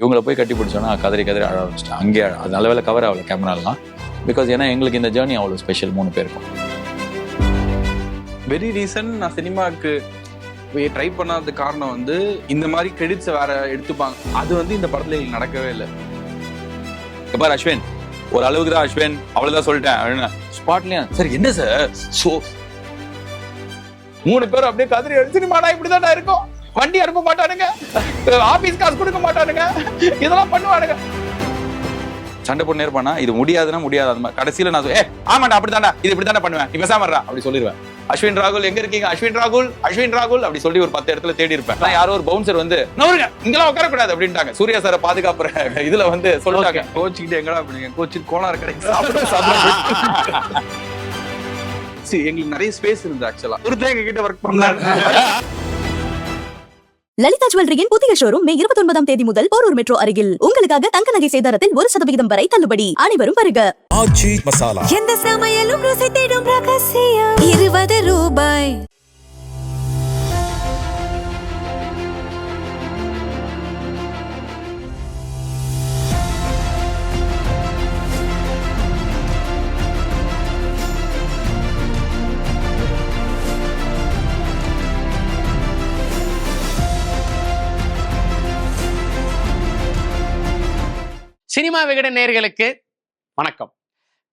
இவங்களை போய் கட்டி பிடிச்சோன்னா கதறி கதறி அழ ஆரம்பிச்சிட்டேன். அங்கே அது நல்ல வேலை கவர் ஆகல கேமராலாம். பிகாஸ் ஏன்னா எங்களுக்கு இந்த ஜேர்னி அவ்வளோ ஸ்பெஷல் 3 பேருக்கும். வெரி ரீசன் நான் சினிமாவுக்கு ட்ரை பண்ணாத காரணம் வந்து இந்த மாதிரி கிரெடிட்ஸை வேற எடுத்துப்பாங்க. அது வந்து இந்த படத்துல எங்களுக்கு நடக்கவே இல்லை. பார் அஸ்வின், ஒரு அளவுக்கு தான் அஸ்வின், அவ்வளவுதான் சொல்லிட்டேன் ஸ்பாட்லயா. சார் என்ன சார், சோ 3 பேரும் அப்படியே கதறி சினிமாடா இப்படிதான் இருக்கும், வண்டி அனுப்ப மாட்டானுங்க, ஆபீஸ் காசு கொடுக்க மாட்டானுங்க, இதெல்லாம் பண்ணுவானுங்க. சண்டை போட்டு நேர்பானா இது முடியாதுன்னா முடியாது. அந்த மாதிரி கடைசியில நான் ஆமாண்டா அப்படித்தாண்டா, இது இப்படித்தாண்டா பண்ணுவேன், நீ பேசாமறா அப்படி சொல்லிடுவேன். அஸ்வின் ராகுல் எங்க இருக்கீங்க, அஸ்வின் ராகுல் அஸ்வின் ராகுல் அப்படி சொல்லி ஒரு 10 இடத்துல தேடி இருப்பேன். நான் யாரோ ஒரு பவுன்சர் வந்து நவருங்க இங்கெல்லாம் உட்கார கூடாது அப்படின்ட்டாங்க. சூர்யா சாரை பாதுகாப்புற இதுல வந்து சொல்லிட்டாங்க, கோச்சிக்கிட்டு எங்கடா பண்ணீங்க, கோச்சு கோளாறு கிடைக்கும் எங்களுக்கு நிறைய ஸ்பேஸ் இருந்து ஆக்சுவலா ஒருத்தர் எங்க கிட்ட ஒர்க் பண்ணாங்க. லலிதா ஜுவல்லரியின் புதிய ஷோரூம் மே 29ஆம் தேதி முதல் போரூர் மெட்ரோ அருகில். உங்களுக்காக தங்க நகை சேதாரத்தில் 1% வரை தள்ளுபடி. அனைவரும் வருக. ஆச்சி மசாலா, எந்த சமையலும் ருசி தேடும் ரகசியம் 20 ரூபாய். சினிமா விகடன் நேயர்களுக்கு வணக்கம்.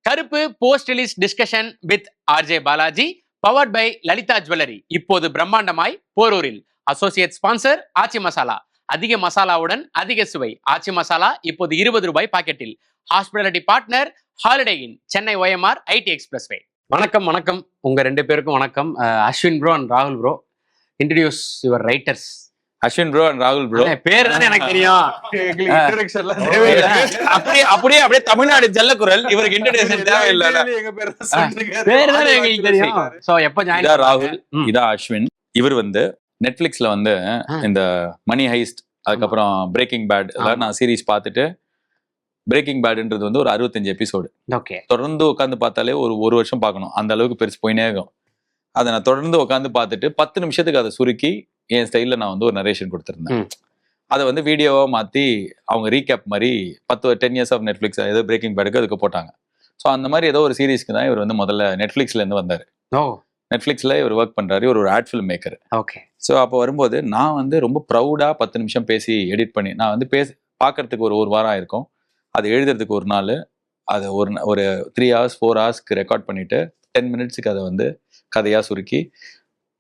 Karuppu post release discussion with RJ Balaji, powered by Lalitha jewellery, இப்போது பிரம்மாண்டமாய் போரூரில். அசோசியேட் ஸ்பான்சர் ஆச்சி மசாலா, அதிக மசாலாவுடன் அதிக சுவை. ஆச்சி மசாலா இப்போது 20 ரூபாய் பாக்கெட்டில். Hospitality partner Holiday Inn, Chennai OMR IT expressway. வணக்கம் வணக்கம், உங்க 2 பேருக்கும் வணக்கம். அஸ்வின் ப்ரோ அண்ட் ராகுல் bro, introduce your writers. Ashwin bro and ராகுல் ப்ரோ பேர் தானே எனக்கு தெரியும். அப்படியே அப்படியே அப்படியே தமிழ்நாடு ஜல்லக்குரல், இவருக்கு இன்ட்ரோடக்ஷன் தேவையில்லை. பேர் தானே எங்களுக்கு தெரியும். சோ எப்ப ஜாயின் ராகுல், இதா அஸ்வின். இவர் வந்து நெட்ஃபிளிக்ஸ்ல வந்து இந்த மணி ஹைஸ்ட், அதுக்கப்புறம் பிரேக்கிங் பேட் இதெல்லாம் நான் சீரீஸ் பார்த்துட்டு, பிரேக்கிங் பேட்ன்றது வந்து ஒரு 65 எபிசோடு. ஓகே, தொடர்ந்து உட்காந்து பார்த்தாலே ஒரு வருஷம் பார்க்கணும், அந்த அளவுக்கு பெருசு போயினே இருக்கும். அதை நான் தொடர்ந்து உட்காந்து பார்த்துட்டு 10 நிமிஷத்துக்கு அதை சுருக்கி என் ஸ்டைலில் நான் வந்து ஒரு நரேஷன் கொடுத்துருந்தேன். அதை வந்து வீடியோவாக மாற்றி அவங்க ரீகேப் மாதிரி 10 இயர்ஸ் ஆஃப் நெட்ஃப்ளிக்ஸ் ஏதோ பிரேக்கிங் பேடுக்கு அதுக்கு போட்டாங்க. ஸோ அந்த மாதிரி ஏதோ ஒரு சீரீஸ்க்கு தான் இவர் வந்து முதல்ல நெட்ஃப்ளிக்ஸ்லேருந்து வந்தார். நெட்ஃப்ளிக்ஸில் இவர் ஒர்க் பண்ணுறாரு, ஒரு ad film maker. Okay. So அப்போ வரும்போது நான் வந்து ரொம்ப ப்ரௌடாக 10 நிமிஷம் பேசி எடிட் பண்ணி நான் வந்து பார்க்கறதுக்கு ஒரு வாரம் ஆயிருக்கும். அது எழுதுறதுக்கு ஒரு நாள், அது ஒரு 3 hours 4 ஹவர்ஸ்க்கு ரெக்கார்ட் பண்ணிவிட்டு 10 மினிட்ஸுக்கு அதை வந்து கதையாக சுருக்கி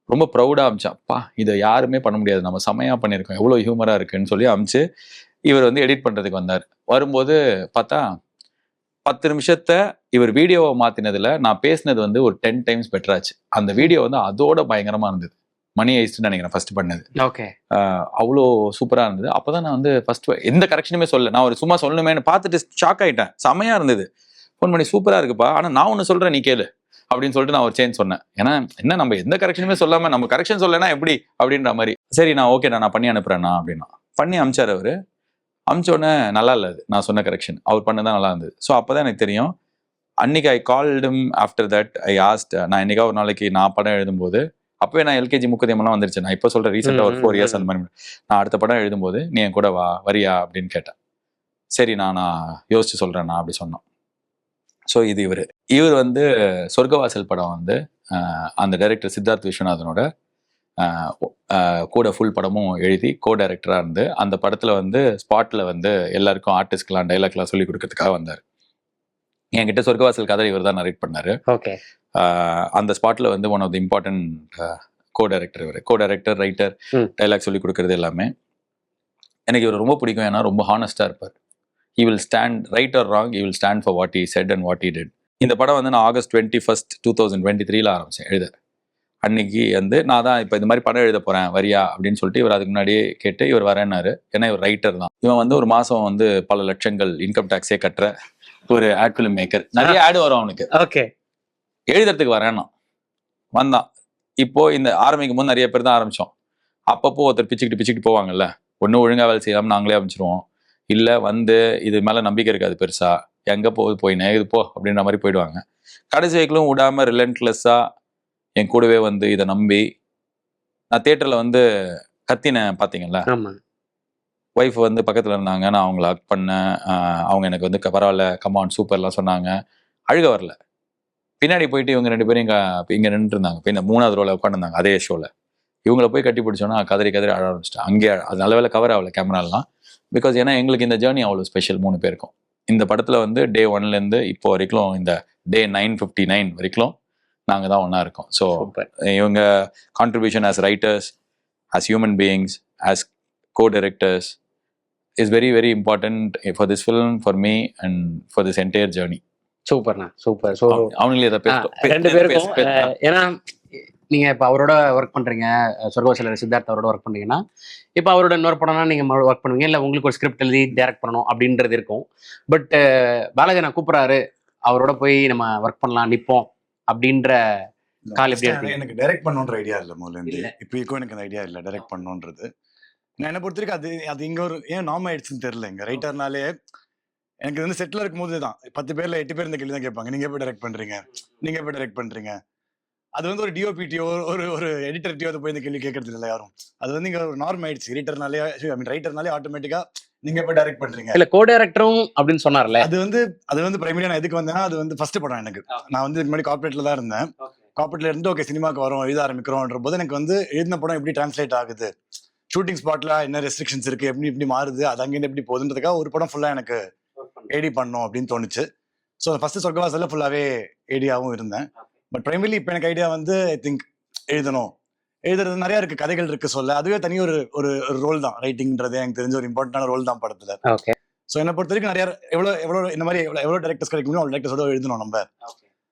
ரொம்ப ப்ரௌடாக அமிச்சான்ப்பா, இதை யாருமே பண்ண முடியாது, நம்ம செமையாக பண்ணியிருக்கோம், எவ்வளோ ஹியூமராக இருக்குன்னு சொல்லி அமிச்சு இவர் வந்து எடிட் பண்ணுறதுக்கு வந்தார். வரும்போது பார்த்தா 10 நிமிஷத்தை இவர் வீடியோவை மாற்றினதில் நான் பேசினது வந்து ஒரு 10 times பெட்டராச்சு. அந்த வீடியோ வந்து அதோட பயங்கரமாக இருந்தது. மணி ஐஸ்ட்னு நினைக்கிறேன் ஃபர்ஸ்ட் பண்ணது. ஓகே, அவ்வளோ சூப்பராக இருந்தது. அப்போ தான் நான் வந்து ஃபர்ஸ்ட் எந்த கரெக்ஷனுமே சொல்ல, நான் ஒரு சும்மா சொல்லணுமேனு பார்த்துட்டு ஷாக் ஆகிட்டேன். செமையாக இருந்தது. ஃபோன் பண்ணி சூப்பராக இருக்குப்பா, ஆனால் நான் ஒன்று சொல்கிறேன் நீ கேளு அப்படின்னு சொல்லிட்டு நான் ஒரு சேஞ்ச் சொன்னேன். ஏன்னா என்ன நம்ம எந்த கரெக்ஷனுமே சொல்லாமல் நம்ம கரெக்ஷன் சொல்லனா எப்படி அப்படின்ற மாதிரி. சரி நான் ஓகே நான் பண்ணி அனுப்புறேன்னா அப்படின்னா பண்ணி அமிச்சார். அவர் அமிச்சோடனே நல்லா இல்லை, அது நான் சொன்ன கரெக்ஷன் அவர் பண்ணதான் நல்லா இருந்தது. ஸோ அப்போ தான் எனக்கு தெரியும். அன்னைக்கு ஐ கால்டும் ஆஃப்டர் தட் ஐ ஆஸ்ட், நான் என்னைக்கா ஒரு நாளைக்கு நான் படம் எழுதும்போது, அப்போவே நான் LKG முக்குதியமெல்லாம் வந்துருச்சு. நான் இப்போ சொல்கிறேன் ரீசெண்டாக ஒரு 4 years அந்த மாதிரி. நான் அடுத்த படம் எழுதும்போது நீ என் கூட வரியா அப்படின்னு கேட்டேன். சரி நான் யோசிச்சு சொல்கிறேண்ணா அப்படி சொன்னோம். ஸோ இது இவர் வந்து சொர்க்கவாசல் படம் வந்து அந்த டைரக்டர் சித்தார்த் விஸ்வநாதனோட கூட ஃபுல் படமும் எழுதி டைரக்டராக இருந்து அந்த படத்தில் வந்து ஸ்பாட்டில் வந்து எல்லாருக்கும் ஆர்டிஸ்ட்கெலாம் டைலாக்லாம் சொல்லி கொடுக்கறதுக்காக வந்தார். என்கிட்ட சொர்க்கவாசல் கதை இவர் தான் நரேட் பண்ணார். ஓகே. அந்த ஸ்பாட்டில் வந்து one of the important director இவர். டைரக்டர், ரைட்டர், டைலாக் சொல்லி கொடுக்கறது எல்லாமே எனக்கு இவர் ரொம்ப பிடிக்கும். ஏன்னா ரொம்ப ஹானஸ்டாக இருப்பார். He will stand right or wrong, he will stand for what he said and what he did. இந்த படம் வந்து நான் August 21st 2023 ஆரம்பிச்சேன் எழுத. அன்னைக்கு வந்து நான் தான் இப்போ இந்த மாதிரி படம் எழுத போகிறேன் வரியா அப்படின்னு சொல்லிட்டு இவர் அதுக்கு முன்னாடியே கேட்டு இவர் வரேன்னாரு. ஏன்னா இவர் ரைட்டர் தான். இவன் வந்து ஒரு மாதம் வந்து பல லட்சங்கள் இன்கம் டேக்ஸே கட்டுற ஒரு ஆட் ஃபிலிம் மேக்கர். நிறைய ஆடு வரும் அவனுக்கு. ஓகே. எழுதுறதுக்கு வரேன்னா வந்தான். இப்போது இந்த ஆரம்பிக்கும் போது நிறைய பேர் தான் ஆரம்பித்தோம். அப்பப்போ ஒருத்தர் பிச்சுக்கிட்டு போவாங்கல்ல, ஒன்றும் ஒழுங்காக வேலை செய்யாமல் நாங்களே அமைச்சிருவோம். இல்லை வந்து இது மேலே நம்பிக்கை இருக்காது பெருசா, எங்கே போயினே இது போ அப்படின்ற மாதிரி போயிடுவாங்க. கடைசி வரைக்கும் விடாமல் ரிலன்ட்லெஸ்ஸாக என் கூடவே வந்து இதை நம்பி நான் தியேட்டரில் வந்து கத்தினேன் பார்த்தீங்களா, ஒய்ஃப் வந்து பக்கத்தில் இருந்தாங்க, நான் அவங்கள ஹக் பண்ணேன். அவங்க எனக்கு வந்து பரவாயில்ல கமான் சூப்பர்லாம் சொன்னாங்க. அழுக வரல. பின்னாடி போயிட்டு இவங்க 2 பேரும் இங்கே நின்றுட்டு இருந்தாங்க. பின்ன 3வது ரோல உட்காந்துருந்தாங்க அதே ஷோவில். இவங்கள போய் கட்டி பிடிச்சோன்னா கதறி கதறி அழ ஆரம்பிச்சிட்டேன். அங்கே அது நல்ல வேலை கவர் ஆகல கேமராலாம். பிகாஸ் ஏன்னா எங்களுக்கு இந்த ஜேர்னி அவ்வளோ ஸ்பெஷல் 3 பேருக்கும். இந்த படத்தில் வந்து டே 1லேருந்து இப்போ வரைக்கும் இந்த டே 959 வரைக்கும் நாங்கள் தான் ஒன்றா இருக்கோம். ஸோ இவங்க contribution as writers, as human beings, as co-directors is very very important for this film, for me and for this entire journey. சூப்பர்ண்ணா சூப்பர். ஸோ அவங்களே இதை 2 பேருக்கும் ஏன்னா நீங்க இப்ப அவரோட ஒர்க் பண்றீங்க, சொர்க்கவாசலர் சித்தார்த் அவரோட ஒர்க் பண்றீங்கன்னா, இப்போ அவரோட இன்னொரு படம்னா நீங்க ஒர்க் பண்ணுவீங்க, இல்லை உங்களுக்கு ஒரு ஸ்கிரிப்ட் எழுதி டைரக்ட் பண்ணணும் அப்படின்றது இருக்கும். பட் பாலாஜி நான் கூப்பிட்றாரு, அவரோட போய் நம்ம ஒர்க் பண்ணலாம் நிற்போம் அப்படின்ற கால் எப்படி எடுத்தீங்க? எனக்கு டைரக்ட் பண்ணணுன்ற ஐடியா இல்லை முதல்ல. இப்போ எனக்கு அந்த ஐடியா இல்லை டைரக்ட் பண்ணணுன்றது. நான் என்ன பொறுத்த வரைக்கும் அது இங்க ஒரு ஏன் நார்ம் ஆயிடுச்சுன்னு தெரியல. எங்க ரைட்டர்னாலே எனக்கு வந்து செட்டில் இருக்கும்போது தான் 10 பேர்ல 8 பேர் இந்த கேள்வி தான் கேட்பாங்க, நீங்க எப்படி டைரக்ட் பண்றீங்க, நீங்க எப்படி டைரக்ட் பண்றீங்க. அது வந்து ஒரு டிஓபிடியோ ஒரு எடிட்டர்டியோ அதை போய் இந்த கேள்வி கேட்கறது இல்லை யாரும். அது வந்து இங்க ஒரு நார்ம் ஆயிடுச்சு. எடிட்டர்னாலே ரைட்டர்னாலே ஆட்டோமேட்டிக்கா நீங்க எப்படி டைரக்ட் பண்றீங்க. இல்ல கோ டைரக்டரும் அப்படின்னு சொன்னார்ல. அது வந்து பிரைமரியா நான் எதுக்கு வந்தேன்னா, அது வந்து ஃபர்ஸ்ட் படம் எனக்கு. நான் வந்து இதுக்கு முன்னாடி கார்பரேட்ல தான் இருந்தேன். கார்பரேட்ல இருந்து ஓகே சினிமாக்கு வரோம், எழுத ஆரம்பிக்கிறோம்ன்ற போது எனக்கு வந்து எழுதின படம் எப்படி டிரான்ஸ்லேட் ஆகுது, ஷூட்டிங் ஸ்பாட்ல என்ன ரெஸ்ட்ரிக்ஷன்ஸ் இருக்கு, எப்படி மாறுது, அது அங்கேருந்து எப்படி போகுதுன்றதுக்காக ஒரு படம் ஃபுல்லா எனக்கு ஏடி பண்ணணும் அப்படின்னு தோணுச்சு. ஸோ ஃபர்ஸ்ட் சொர்க்கவாசல்ல ஃபுல்லாவே ஏடியாவும் இருந்தேன். பட் பிரைமரிலி இப்போ எனக்கு ஐடியா வந்து ஐ திங்க் எழுதுறது நிறைய இருக்கு, கதைகள் இருக்கு சொல்ல. அதுவே தனி ஒரு ரோல் தான் ரைட்டிங்ன்றது. எனக்கு தெரிஞ்ச ஒரு இம்பார்ட்டன்டான ரோல் தான் படத்துல. ஸோ என்னை பொறுத்த வரைக்கும் நிறைய எவ்வளோ இந்த மாதிரி எவ்வளோ டேரக்டர்ஸ் கிடைக்க முடியும் அவ்வளோ டேரக்டர்ஸோட எழுதணும் நம்ம.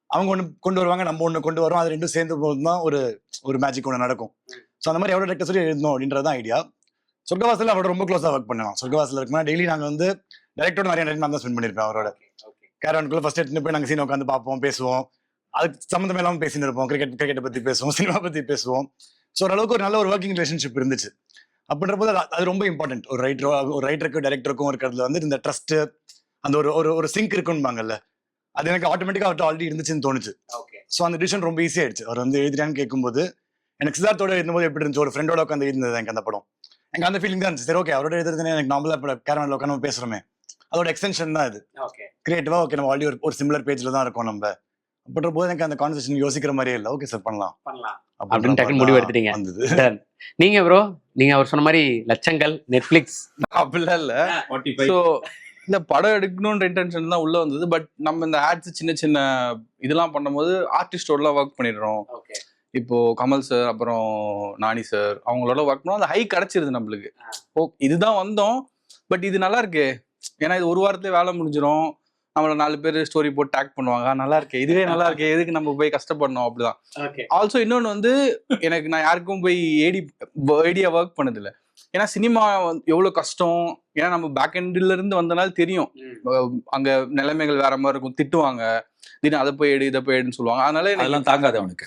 அவங்க ஒன்று கொண்டு வருவாங்க, நம்ம ஒன்று கொண்டு வரோம், அது ரெண்டும் சேர்ந்து போது தான் ஒரு மேஜிக் ஒன்று நடக்கும். ஸோ அந்த மாதிரி எவ்வளோ டேரக்டர்ஸ் எழுதணும் அப்படின்றது தான் ஐடியா. சொர்க்கவாசலில் அவரோட ரொம்ப க்ளோஸாக ஒர்க் பண்ணலாம். சொர்க்கவாசலில் இருக்குன்னா டெய்லி நாங்கள் வந்து டேரக்டரோட நிறைய டைம் நான் தான் ஸ்பெண்ட் பண்ணியிருப்பேன். அவரோட கேரவனுக்குள்ள ஃபர்ஸ்ட் எடுத்துட்டு போய் நாங்கள் சீன் உட்காந்து பார்ப்போம், பேசுவோம். அதுக்கு சம்மந்தமே இல்லாமல் பேசின்னு இருப்போம். கிரிக்கெட்டை பற்றி பேசுவோம், சினிமா பற்றி பேசுவோம். ஸோ ஓரளவுக்கு ஒரு நல்ல ஒரு ஒர்க்கிங் ரிலேஷன்ஷிப் இருந்துச்சு. அப்படின்ற போது அது ரொம்ப இம்பார்ட்டன்ட். ஒரு ரைட்டருக்கும் டைரக்டருக்கும் இருக்கிறதுல வந்து இந்த ட்ரஸ்ட், அந்த ஒரு சிங்க் இருக்குன்பாங்கல்ல, அது எனக்கு ஆட்டோமேட்டிக்காக அவர்கிட்ட ஆல்ரெடி இருந்துச்சுன்னு தோணுச்சு. ஸோ அந்த டிசிஷன் ரொம்ப ஈஸியாக ஆயிடுச்சு. அவர் வந்து எழுதிட்டான்னு கேட்கும்போது எனக்கு சித்தார்த்தோட எழுதும்போது எப்படி இருந்துச்சு, ஒரு ஃப்ரெண்டோட உட்காந்து எழுந்தது எனக்கு அந்த படம். எனக்கு அந்த ஃபீலிங் தான் இருந்துச்சு. சரி ஓகே, அவரோட எழுதுறதுன்னு எனக்கு நார்மலாக இப்போ கேரவனில் உட்காந்து பேசுகிறோமே, அதோட எக்ஸ்டென்ஷன் தான் இது. கிரியேட்டிவா ஓகே, நம்ம ஆல்ரெடி ஒரு சிமிலர் பேஜ்ல தான் இருக்கோம் நம்ம. அப்படின்ற போது எனக்கு அந்த கான்வர்சேஷன் யோசிக்கிற மாதிரியே இல்லை. ஓகே சார் பண்ணலாம் அப்படின்னு டக்குன்னு முடிவு எடுத்துட்டீங்க. நீங்க ப்ரோ, நீங்க அவர் சொன்ன மாதிரி லட்சங்கள் நெட்ஃபிளிக்ஸ் அப்படிலாம் இல்ல. ஸோ இந்த படம் எடுக்கணுன்ற இன்டென்ஷன் தான் உள்ள வந்தது. பட் நம்ம இந்த ஆட்ஸ் சின்ன சின்ன இதெல்லாம் பண்ணும்போது ஆர்டிஸ்டோடலாம் ஒர்க் பண்ணிடுறோம். இப்போ கமல் சார், அப்புறம் நானி சார், அவங்களோட ஒர்க் பண்ணோம், அந்த ஹை கிடைச்சிருது நம்மளுக்கு. ஓ இதுதான் வந்தோம், பட் இது நல்லா இருக்கு, ஏன்னா இது ஒரு வாரத்துல வேலை முடிஞ்சிடும், நம்மள 4 பேர் ஸ்டோரி போட்டு டேக் பண்ணுவாங்க, நல்லா இருக்கு, இதுவே நல்லா இருக்கு, எதுக்கு நம்ம போய் கஷ்டப்படணும். அப்படிதான். ஆல்சோ இன்னொன்னு வந்து எனக்கு நான் யாருக்கும் போய் ஐடியா ஒர்க் பண்ணது இல்லை. ஏன்னா சினிமா எவ்வளவு கஷ்டம், ஏன்னா நம்ம பேக் எண்ட்ல இருந்து வந்தனால தெரியும். அங்க நிலைமைகள் வேற மாதிரி இருக்கும், திட்டுவாங்க, தினம் அதை போய் எடு இதை போய் எடுன்னு சொல்லுவாங்க. அதனால அதெல்லாம் தாங்காது அவனுக்கு.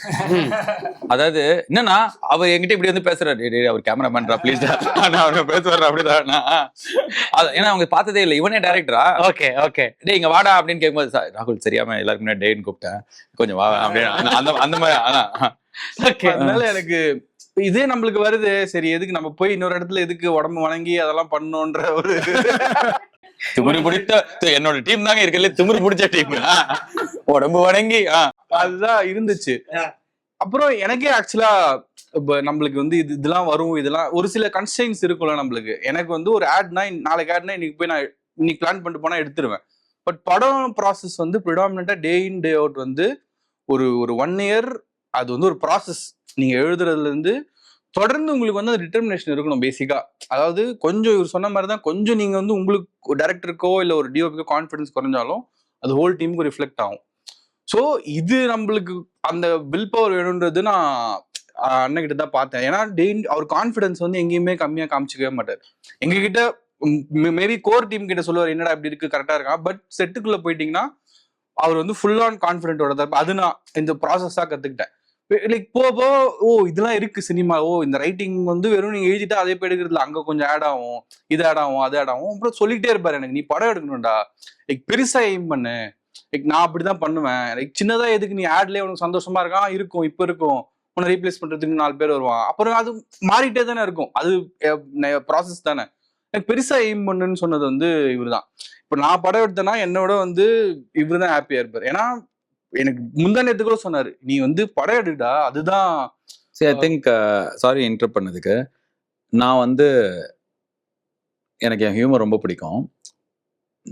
அதாவது என்னன்னா அவர் என்கிட்ட இப்படி வந்து பேசுறாரு, அவர் கேமராமேன்ரா ப்ளீஸ் அவனை பேசுவாரு அப்படிதான். ஏன்னா அவங்க பார்த்ததே இல்லை, இவனே டைரக்டரா. ஓகே ஓகே டே இங்க வாடா அப்படின்னு கேட்கும்போது ராகுல் சரியாம எல்லாருக்குமே டேன்னு கூப்பிட்டேன், கொஞ்சம் வா அப்படின்னு அந்த மாதிரி. அதனால எனக்கு இதே நம்மளுக்கு வருது, சரி எதுக்கு நம்ம போய் இன்னொரு இடத்துல எதுக்கு உடம்பு வணங்கி அதெல்லாம் பண்ணணும்ன்ற ஒரு திமிரு பிடித்த என்னோட டீம் தாங்க இருக்குல்ல, திமிரு பிடிச்ச டீம், உடம்பு வணங்கி அதுதான் இருந்துச்சு. அப்புறம் எனக்கே ஆக்சுவலா இப்ப நம்மளுக்கு வந்து இதெல்லாம் வரும், இதெல்லாம் ஒரு சில கன்ஸ்ட்ரெயின்ஸ் இருக்கும்ல நம்மளுக்கு. எனக்கு வந்து ஒரு ஆட்னா நாளைக்கு ஆட்னா இன்னைக்கு போய் நான் இன்னைக்கு பிளான் பண்ணிட்டு போனா எடுத்துருவேன். பட் படம் ப்ராசஸ் வந்து ப்ரிடாமினண்டா டே இன் டே அவுட் வந்து ஒரு 1 year அது வந்து ஒரு ப்ராசஸ். நீங்க எழுதுறதுல இருந்து தொடர்ந்து உங்களுக்கு வந்து டிட்டர்மினேஷன் இருக்கணும் பேசிக்கா. அதாவது கொஞ்சம் இவர் சொன்ன மாதிரி தான், கொஞ்சம் நீங்க வந்து உங்களுக்கு டைரக்டருக்கோ இல்லை ஒரு டிஓபிக்கோ கான்ஃபிடன்ஸ் குறைஞ்சாலும் அது ஹோல் டீமுக்கு ரிஃப்ளெக்ட் ஆகும். ஸோ இது நம்மளுக்கு அந்த வில் பவர் வேணுன்றது நான் அண்ணகிட்ட தான் பார்த்தேன். ஏன்னா அவர் கான்ஃபிடன்ஸ் வந்து எங்கேயுமே கம்மியாக காமிச்சிக்கவே மாட்டார். எங்ககிட்ட மேபி கோர் டீம் கிட்ட சொல்லுவார் என்னடா இப்படி இருக்கு கரெக்டா இருக்கா, பட் செட்டுக்குள்ள போயிட்டீங்கன்னா அவர் வந்து ஃபுல் ஆன் கான்ஃபிடென்ட்டோட தான். அது நான் இந்த ப்ராசஸா கத்துக்கிட்டேன். லைக் போ ஓ இதெல்லாம் இருக்கு சினிமா, ஓ இந்த ரைட்டிங் வந்து வெறும் நீங்க எழுதிட்டா அதே போய் எடுக்கிறதுல அங்க கொஞ்சம் ஆட் ஆகும், இது ஆட் ஆகும், அது ஆட் ஆகும். அப்புறம் சொல்லிட்டே இருப்பாரு எனக்கு, நீ படம் எடுக்கணும்டா, லைக் பெருசா எய்ம் பண்ணு, லைக் நான் அப்படிதான் பண்ணுவேன், லைக் சின்னதா எதுக்கு நீ ஆட்லயே உனக்கு சந்தோஷமா இருக்கான் இருக்கும், இப்ப இருக்கும், உன்னை ரீப்ளேஸ் பண்றதுக்கு 4 பேர் வருவான், அப்புறம் அது மாறிட்டே தானே இருக்கும், அது ப்ராசஸ் தானே. எனக்கு பெருசா எய்ம் பண்ணுன்னு சொன்னது வந்து இவருதான். இப்ப நான் படம் எடுத்தேன்னா என்னோட வந்து இவருதான் ஹாப்பியா இருப்பாரு. ஏன்னா எனக்கு முந்தா நேத்து கூட சொன்னாரு, நீ வந்து படம் எடுடா அதுதான். சரி, ஐ திங்க் சாரி இன்டரப்ட் பண்ணதுக்கு. நான் வந்து எனக்கு என் ஹியூமர் ரொம்ப பிடிக்கும்.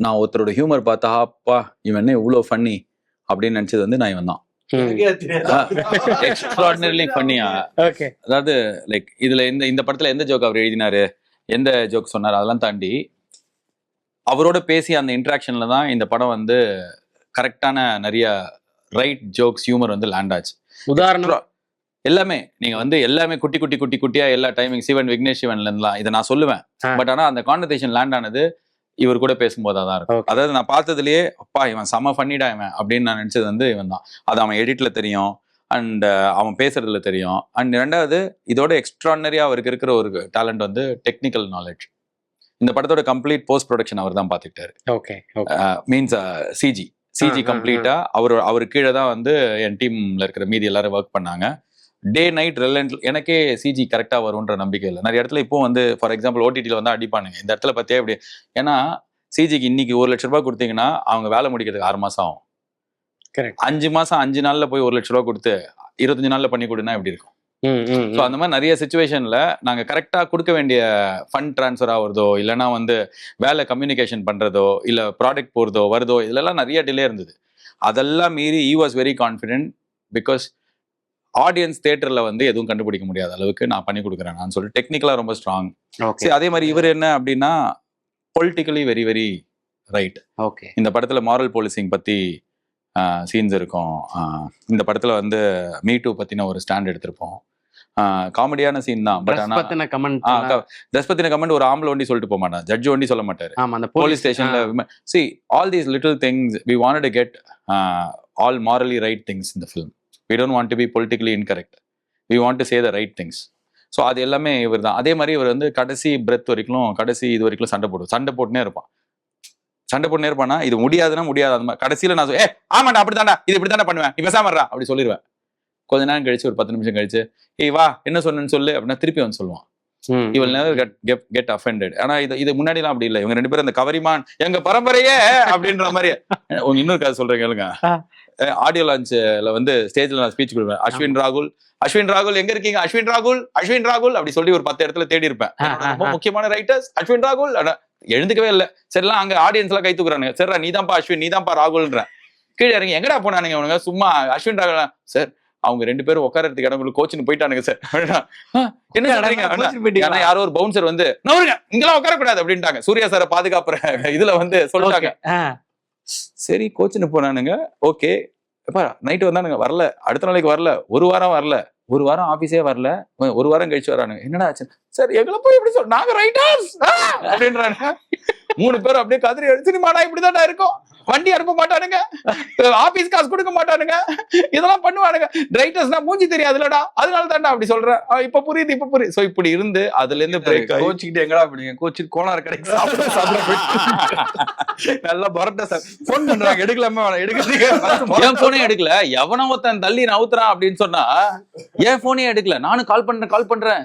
நான் ஒருத்தரோட ஹியூமர் பார்த்தா அப்பா இவன் என்ன இவ்வளோ ஃபன்னி அப்படின்னு நினைச்சது வந்து நான் இவன் தான். எக்ஸ்ட்ராடினரிலி ஃபன்னியா. ஓகே. அதாவது லைக் இதுல இந்த படத்துல எந்த ஜோக் அவர் எழுதினாரு, எந்த ஜோக் சொன்னார், அதெல்லாம் தாண்டி அவரோட பேசி அந்த இன்ட்ராக்ஷன்ல தான் இந்த படம் வந்து கரெக்டான நிறைய ரைட் ஜோக்ஸ் ஹியூமர் வந்து லேண்ட் ஆச்சு. உதாரணம் எல்லாமே நீங்க வந்து எல்லாமே குட்டி குட்டி குட்டி குட்டியா எல்லா டைமிங் சிவன் விக்னேஷ் சிவன்ல இருந்துலாம் இதை நான் சொல்லுவேன். பட் ஆனா அந்த கான்வர்சேஷன் லேண்ட் ஆனது இவர் கூட பேசும்போது தான் இருக்கும். Okay. அதாவது நான் பார்த்ததுலயே அப்பா இவன் செம ஃபன்னிடா இவன் அப்படின்னு நான் நினைச்சது வந்து இவன் தான். அது அவன் எடிட்ல தெரியும் அண்ட் அவன் பேசுறதுல தெரியும். அண்ட் ரெண்டாவது இதோட எக்ஸ்ட்ரானரியா அவருக்கு இருக்கிற ஒரு டேலண்ட் வந்து டெக்னிக்கல் நாலேஜ். இந்த படத்தோட கம்ப்ளீட் போஸ்ட் ப்ரொடக்ஷன் அவர் தான் பார்த்துக்கிட்டாரு. ஓகே. மீன்ஸ் சிஜி கம்ப்ளீட்டா அவர் கீழே தான் வந்து என் டீம்ல இருக்கிற மீதி எல்லாரும் ஒர்க் பண்ணாங்க. டே நைட் ரெலண்ட். எனக்கே சிஜி கரெக்டாக வரும்ன்ற நம்பிக்கை இல்லை. நிறைய இடத்துல இப்போ வந்து ஃபார் எக்ஸாம்பிள் ஓடிடியில் வந்து அடிப்பானுங்க. இந்த இடத்துல பார்த்தியா இப்படி. ஏன்னா சிஜிக்கு இன்னைக்கு 1 லட்ச ரூபாய் கொடுத்தீங்கன்னா அவங்க வேலை முடிக்கிறதுக்கு 6 மாசம் ஆகும். 5 மாசம் 5 நாள்ல போய் 1 லட்ச ரூபா கொடுத்து 25 நாள்ல பண்ணி கொடுனா எப்படி இருக்கும்? ஸோ அந்த மாதிரி நிறைய சுச்சுவேஷன்ல நாங்க கரெக்டா கொடுக்க வேண்டிய ஃபண்ட் டிரான்ஸ்ஃபர் ஆகுறதோ இல்லைன்னா வந்து வேலை கம்யூனிகேஷன் பண்றதோ இல்ல ப்ராடக்ட் போறதோ வருதோ இதுலலாம் நிறைய டிலே இருந்தது. அதெல்லாம் மீறி he was very confident because audience தியேட்டர்ல வந்து எதுவும் கண்டுபிடிக்க முடியாத அளவுக்கு நான் பண்ணி கொடுக்குறேன் நான் சொல்லிட்டு டெக்னிக்கலா ரொம்ப ஸ்ட்ராங். சரி, அதே மாதிரி இவர் என்ன அப்படின்னா politically very very right. Okay. இந்த படத்துல மாரல் போலீசிங் பத்தி சீன்ஸ் இருக்கும். இந்த படத்துல வந்து மீ டூ பத்தின ஒரு ஸ்டாண்ட் எடுத்திருப்போம். காமெடியான சீன் தான். பட் ஆனா தஸ்பத்தின கமெண்ட் ஒரு ஆம்பளை ஒண்டி சொல்லிட்டு போக மாட்டான், ஜட்ஜ் ஒண்டி சொல்ல மாட்டாரு. போலீஸ் ஸ்டேஷன்ல see all these little things we wanted to get all morally right things in the film. We don't want to be politically incorrect. We want to say the right things. So அது எல்லாமே இவர் தான். அதே மாதிரி இவர் வந்து கடைசி breadth வரைக்கும் கடைசி இது வரைக்கும் சண்டை போட்டுனே இருப்பானா இது முடியாதுன்னா முடியாது. அந்த மாதிரி கடைசியில நான் ஆமாண்டா அப்படித்தாண்டா இது இப்படி தானே பண்ணுவேன் நீ பேசாமறா அப்படி சொல்லிடுவேன். கொஞ்ச நேரம் கழிச்சு ஒரு 10 நிமிஷம் கழிச்சு ஏய் வா என்ன சொன்னு சொல்லு அப்படின்னா திருப்பி வந்து சொல்லுவான். He will never get offended. ஆனா இது முன்னாடி எல்லாம் அப்படி இல்லை. இவங்க 2 பேரும் அந்த கவரிமான் எங்க பரம்பரையே அப்படின்ற மாதிரி. இன்னொரு கதை சொல்றேன் கேளுங்க. ஆடியோ லான்ச்ல வந்து ஸ்டேஜ்ல நான் ஸ்பீச் கொடுப்பேன். அஸ்வின் ராகுல் எங்க இருக்கீங்க? அஸ்வின் ராகுல் அப்படி சொல்லி ஒரு 10 இடத்துல தேடி இருப்பேன். ரொம்ப முக்கியமான ரைட்டர்ஸ் அஸ்வின் ராகுல் எழுந்துக்கவே இல்லை. சரிலாம் அங்க ஆடியன்ஸ் எல்லாம் கை தூக்குறானுங்க. சரிடா நீதான்ப்பா அஸ்வின் நீதான்ப்பா ராகுல்ன்ற. கீழே இறங்கி எங்கடா போனானுங்க அவனுங்க சும்மா அஸ்வின் ராகுல் சார் அவங்க 2 பேரும் உட்காரத்துக்கு இடங்களுக்கு கோச்சின்னு போயிட்டானுங்க சார். என்ன சொல்றீங்க? யாரோ ஒரு பவுன்சர் வந்து இங்கெல்லாம் உட்காரக்கூடாது அப்படின்ட்டாங்க. சூர்யா சாரை பாதுகாப்புற இதுல வந்து சொல்லிட்டாங்க. சரி கோச்சின்னு போனானுங்க. ஓகே எப்பா நைட்டு வந்தானுங்க வரல, அடுத்த நாளைக்கு வரல, ஒரு வாரம் ஆபீஸே வரல, ஒரு வாரம் கழிச்சு வரானுங்க. என்னடா ஆச்சு சார்? எங்களை போய் எப்படி சொல்ற நாங்க ரைட்டர்ஸ் அப்படின்றானுங்க. 3 பேரும் அப்படியே கதிரி சினிமாடா இப்படிதான்டா இருக்கும். வண்டி அனுப்ப மாட்டானுங்க, ஆபீஸ் காசு கொடுக்க மாட்டானுங்க, இதெல்லாம் பண்ணுவானுங்க. ரைட்டர்ஸ்னா மூஞ்சி தெரியாதுலடா அதனால தான்டா அப்படி சொல்றேன். இப்ப புரியுது. சோ இப்படி இருந்து அதுல இருந்து கோச்சிக்கிட்டு எங்கடா அப்படிங்க கோச்சிட்டு கோனார் கடைக்கு நல்லா பரட்டா சார் போன் பண்றாங்க எடுக்கலாமா என் போனே எடுக்கல. எவன ஒருத்தன் தள்ளி நவுத்துறான் அப்படின்னு சொன்னா என் போனே எடுக்கல. நானும் கால் பண்றேன்.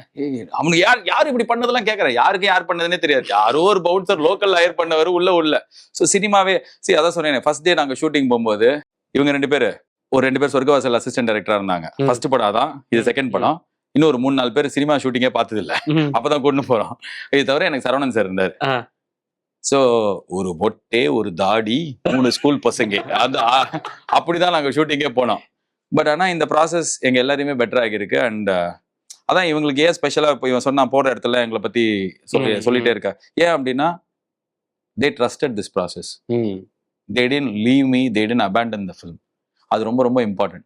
அவனுக்கு யாரு இப்படி பண்ணதெல்லாம் கேட்கறேன். யாருக்கு யார் பண்ணதுன்னே தெரியாது. யாரோ ஒரு பவுன்சர் லோக்கல் ஹயர் பண்ணவர் உள்ள. சோ சினிமாவே அதான் சொன்னேன். ஃபர்ஸ்ட் டே நாங்க ஷூட்டிங் போகும்போது இவங்க 2 பேர் சொர்க்கவாசல் அசிஸ்டன்ட் டைரக்டரா இருந்தாங்க. ஃபர்ஸ்ட் படம் அதான், இது செகண்ட் படம். இன்னொரு 3-4 பேர் சினிமா ஷூட்டிங்கே பார்த்தது இல்ல. அப்பதான் கொண்டு போறோம். இது தவிர எனக்கு சரவணன் சார் இருந்தாரு. சோ ஒரு பொட்டே ஒரு தாடி 3 ஸ்கூல் பசங்க அப்படிதான் நாங்க ஷூட்டிங்கே போனோம். பட் ஆனா இந்த ப்ராசஸ் எங்க எல்லாரையுமே பெட்டர் ஆகியிருக்கு. அண்ட் அதான் இவங்களுக்கு ஏன் ஸ்பெஷலா இப்போ இவன் சொன்னா போற இடத்துல எங்களை பத்தி சொல்லிட்டே இருக்கா. ஏன் அப்படின்னா they trusted this process. They didn't leave me, they didn't abandon the film. அது ரொம்ப ரொம்ப இம்பார்ட்டன்ட்.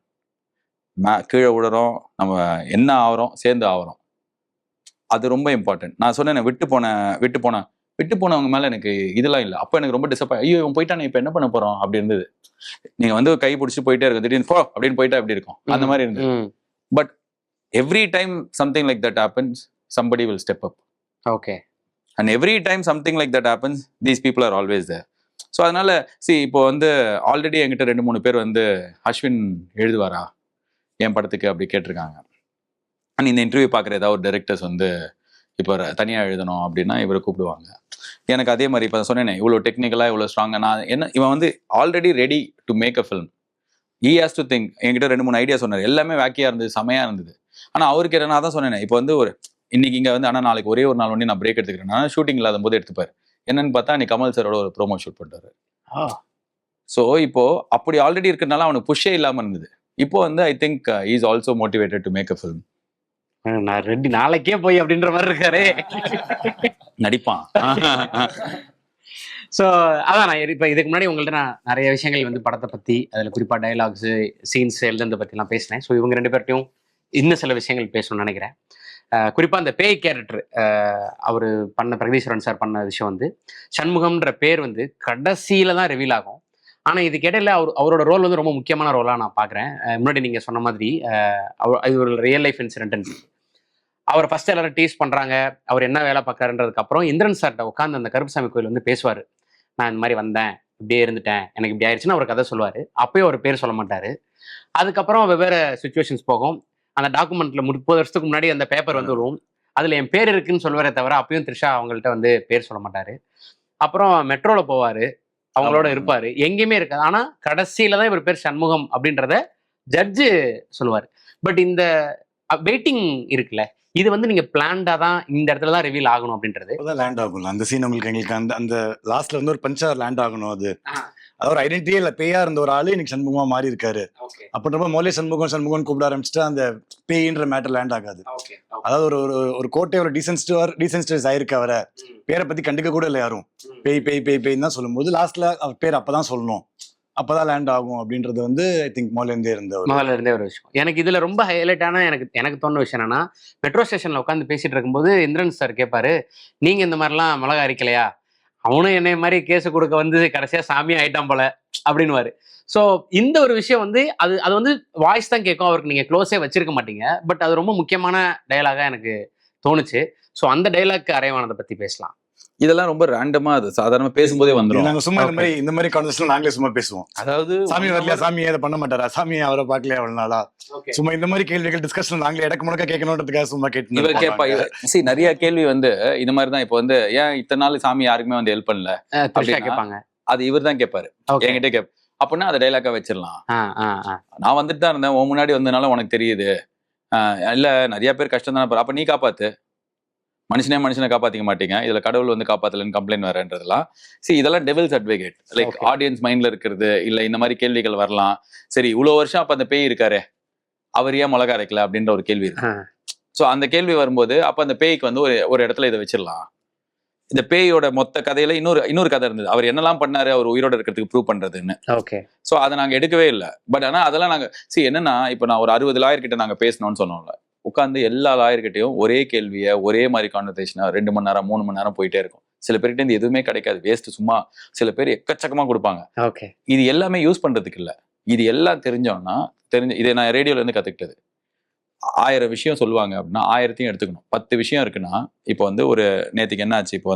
கீழே விடுறோம், நம்ம என்ன ஆகிறோம் சேர்ந்து ஆகிறோம், அது ரொம்ப இம்பார்ட்டன்ட். நான் சொன்னேன் விட்டு போனவங்க மேல எனக்கு இதெல்லாம் இல்லை. அப்போ எனக்கு ரொம்ப டிசப்பாயிண்ட். ஐயோ இவன் போயிட்டானே இப்போ என்ன பண்ண போறோம் அப்படி இருந்தது. நீங்க வந்து கை பிடிச்சிட்டு போயிட்டே இருக்கும், திடீர்னு போ அப்படின்னு போயிட்டா எப்படி இருக்கும் அந்த மாதிரி இருந்தது. But every time something like that happens, somebody will step up. Okay. And every time something like that happens, these people are always there. So அதனால இப்போ வந்து ஆல்ரெடி என்கிட்ட 2-3 பேர் வந்து அஸ்வின் எழுதுவாரா என் படத்துக்கு அப்படி கேட்டிருக்காங்க. அண்ட் இந்த இன்டர்வியூ பார்க்குற ஏதாவது ஒரு டைரக்டர்ஸ் வந்து இப்போ தனியா எழுதணும் அப்படின்னா இவரை கூப்பிடுவாங்க. எனக்கு அதே மாதிரி இப்போ சொன்னேனே இவ்வளோ டெக்னிக்கலா இவ்வளோ ஸ்ட்ராங்கா நான் என்ன இவன் வந்து already ready to make a film. He has to think. என்கிட்ட 2-3 ஐடியா சொன்னார், எல்லாமே வேக்கியா இருந்தது, செமையா இருந்தது. ஆனா அவருக்கு என்ன நான் தான் சொன்னேன், இப்போ வந்து ஒரு இன்னைக்கு இங்க வந்து ஆனா நாளைக்கு ஒரே ஒரு நாள் ஒண்ணு நான் பிரேக் எடுத்துக்கிறேன், ஷூட்டிங் இல்லாத போது எடுத்துப்பாரு. என்னன்னு பார்த்தா நீ கமல் சாரோட ஒரு ப்ரோமோ ஷூட் பண்றாரு. ஸோ இப்போ அப்படி ஆல்ரெடி இருக்கிறதுனால அவனுக்கு புஷ்ஷே இல்லாம இருந்தது. இப்போ வந்து I think is also motivated to make a film. நான் 2 நாளைக்கே போய் அப்படின்ற மாதிரி இருக்காரு. நடிப்பான். ஸோ அதான் நான் இப்போ இதுக்கு முன்னாடி உங்கள்ட்ட நான் நிறைய விஷயங்கள் வந்து படத்தை பற்றி, அதில் குறிப்பாக டைலாக்ஸு, சீன்ஸ் எழுதுறதை பற்றிலாம் பேசினேன். ஸோ இவங்க 2 பேர்ட்டையும் இன்னும் சில விஷயங்கள் பேசணும்னு நினைக்கிறேன். குறிப்பாக அந்த பேய் கேரக்டர் அவர் பண்ண, பிரகதீஸ்வரன் சார் பண்ண விஷயம் வந்து சண்முகம்ன்ற பேர் வந்து கடைசியில் தான் ரிவீல் ஆகும். ஆனால் இதுக்கு இடையில அவரோட ரோல் வந்து ரொம்ப முக்கியமான ரோலாக நான் பார்க்குறேன். முன்னாடி நீங்கள் சொன்ன மாதிரி இது ஒரு ரியல் லைஃப் இன்சிடென்ட். அவர் ஃபர்ஸ்ட் எல்லாரும் டீஸ் பண்ணுறாங்க, அவர் என்ன வேலை பார்க்குறாருன்றதுக்கு அப்புறம் இந்திரன் சார்கிட்ட உட்காந்து அந்த கருப்புசாமி கோயில் வந்து பேசுவார். நான் இந்த மாதிரி வந்தேன், இப்படியே இருந்துட்டேன், எனக்கு இப்படி ஆயிடுச்சுன்னு அவர் கதை சொல்லுவார். அப்பயும் அவர் பேர் சொல்ல மாட்டார். அதுக்கப்புறம் வெவ்வேறு சுச்சுவேஷன்ஸ் போகும். அந்த டாக்குமெண்ட்ல 30 வருஷத்துக்கு முன்னாடி அந்த பேப்பர் வந்து வரும், அதில் என் பேர் இருக்குன்னு சொல்லுவாரே தவிர அப்பயும் த்ரிஷா அவங்கள்ட்ட வந்து பேர் சொல்ல மாட்டார். அப்புறம் மெட்ரோவில் போவார், அவங்களோட இருப்பார், எங்கேயுமே இருக்காது. ஆனால் கடைசியில தான் இவர் பேர் சண்முகம் அப்படின்றத ஜட்ஜு சொல்லுவார். பட் இந்த வெயிட்டிங் இருக்குல்ல, இது வந்து நீங்க பிளான்டா தான் இந்த இடத்துல தான் ரிவீல் ஆகணும் அப்படின்றது. அப்பதான் லேண்ட் ஆகும் அந்த சீன். உங்களுக்கு எங்களுக்கு அந்த லாஸ்ட்ல வந்து ஒரு பஞ்சா லேண்ட் ஆகணும். அது ஒரு ஐடென்டிட்டியே இல்ல, பேயா இருந்த ஒரு ஆளு இன்னைக்கு சண்முகமா மாறி இருக்காரு அப்படின்றப்ப மோலே சண்முகம் கூப்பிட ஆரம்பிச்சுட்டு அந்த பேயின்ற மேட்டர் லேண்ட் ஆகாது. அதாவது ஒரு கோட்டை ஒரு டீசென்சிட்டைஸ் ஆயிருக்கு, அவரை பேரை பத்தி கண்டுக்க கூட இல்லை யாரும். பேய் பேய் பேய் பேய் தான் சொல்லும் போது லாஸ்ட்ல அவர் பேர் அப்பதான் சொல்லணும், அப்பதான் லேண்ட் ஆகும் அப்படின்றது வந்து ஐ திங்க் முதல்ல இருந்தே ஒரு விஷயம். எனக்கு இதுல ரொம்ப ஹைலைட்டான எனக்கு தோணுன விஷயம் என்னன்னா, மெட்ரோ ஸ்டேஷன்ல உட்காந்து பேசிட்டு இருக்கும்போது இந்திரன் சார் கேட்பாரு, நீங்க இந்த மாதிரிலாம் மிளகா அரிக்கலையா, அவனும் என்னை மாதிரி கேஸ் கொடுக்க வந்து கடைசியா சாமி ஆயிட்டான் போல அப்படின்னுவாரு. ஸோ இந்த ஒரு விஷயம் வந்து அது வந்து வாய்ஸ் தான் கேட்கும், அவருக்கு நீங்க க்ளோஸே வச்சிருக்க மாட்டீங்க. பட் அது ரொம்ப முக்கியமான டைலாகா எனக்கு தோணுச்சு. ஸோ அந்த டைலாக் அரைவானதை பத்தி பேசலாம். இதெல்லாம் ரொம்ப ரேண்டமா அது சாதாரணமா பேசும்போதே வந்துடும். நாங்க சும்மா இந்த மாதிரி கான்வர்சேஷன் நாங்களே சும்மா பேசுவோம். அதாவது சாமி வரலையா, சாமி அதை பண்ண மாட்டாரா, சாமி அவரை பார்க்கலையா அவ்வளவு நாளா, சும்மா இந்த மாதிரி கேள்விகள் டிஸ்கஷன் நாங்களே இடக்கு முடக்க கேட்கணுன்றதுக்காக சும்மா இவர் கேட்பா. நிறைய கேள்வி வந்து இந்த மாதிரி தான். இப்போ வந்து ஏன் இத்தனை நாள் சாமி யாருக்குமே வந்து ஹெல்ப் பண்ணல கேட்பாங்க, அது இவர் தான் கேட்பாரு என்கிட்ட கேட்ப. அப்படின்னா அதை டைலாக்கா வச்சிடலாம். நான் வந்துட்டு தான் இருந்தேன், உன் முன்னாடி வந்ததுனால உனக்கு தெரியுது, இல்ல நிறைய பேர் கஷ்டம் தானே, அப்ப நீ காப்பாத்து, மனுஷனை காப்பாத்திக்க மாட்டீங்க, இதுல கடவுள் வந்து காப்பாத்தலன்னு கம்ப்ளைண்ட் வரன்றதுலாம். இதெல்லாம் டெவில்ஸ் அட்வொகேட். லைக் ஆடியன்ஸ் மைண்ட்ல இருக்கிறது இல்ல, இந்த மாதிரி கேள்விகள் வரலாம். சரி இவ்வளவு வருஷம் அப்ப அந்த பேய் இருக்காரு, அவர் ஏன் மிளகா அரைக்கல அப்படின்ற ஒரு கேள்வி இருக்கு. ஸோ அந்த கேள்வி வரும்போது அப்ப அந்த பேய்க்கு வந்து ஒரு இடத்துல இதை வச்சிடலாம். இந்த பேயோட மொத்த கதையில இன்னொரு கதை இருந்தது, அவர் என்னெல்லாம் பண்ணாரு அவர் உயிரோட இருக்கிறதுக்கு ப்ரூவ் பண்றதுன்னு. ஸோ அதை நாங்க எடுக்கவே இல்லை. பட் ஆனா அதெல்லாம் நாங்க என்னன்னா, இப்போ நான் ஒரு 60 லாயர்கிட்ட நாங்க பேசணும்னு சொன்னோம்ல, உட்காந்து எல்லா லாயர்கிட்டையும் ஒரே கேள்வியை ஒரே மாதிரி கான்வர்சேஷனா 2 மணி நேரம் 3 மணி நேரம் போயிட்டே இருக்கும். சில பேர்கிட்ட இருந்து எதுவுமே கிடைக்காது, வேஸ்ட். சும்மா சில பேர் எக்கச்சக்கமா கொடுப்பாங்க. இது எல்லாமே யூஸ் பண்றதுக்கு இல்ல, இது எல்லாம் தெரிஞ்சோம்னா இதை நான் ரேடியோல இருந்து கத்துக்கிட்டது. 1000 விஷயம் சொல்லுவாங்க அப்படின்னா 1000த்தையும் எடுத்துக்கணும். 10 விஷயம் இருக்குன்னா, இப்போ வந்து ஒரு நேற்றுக்கு என்ன ஆச்சு, இப்போ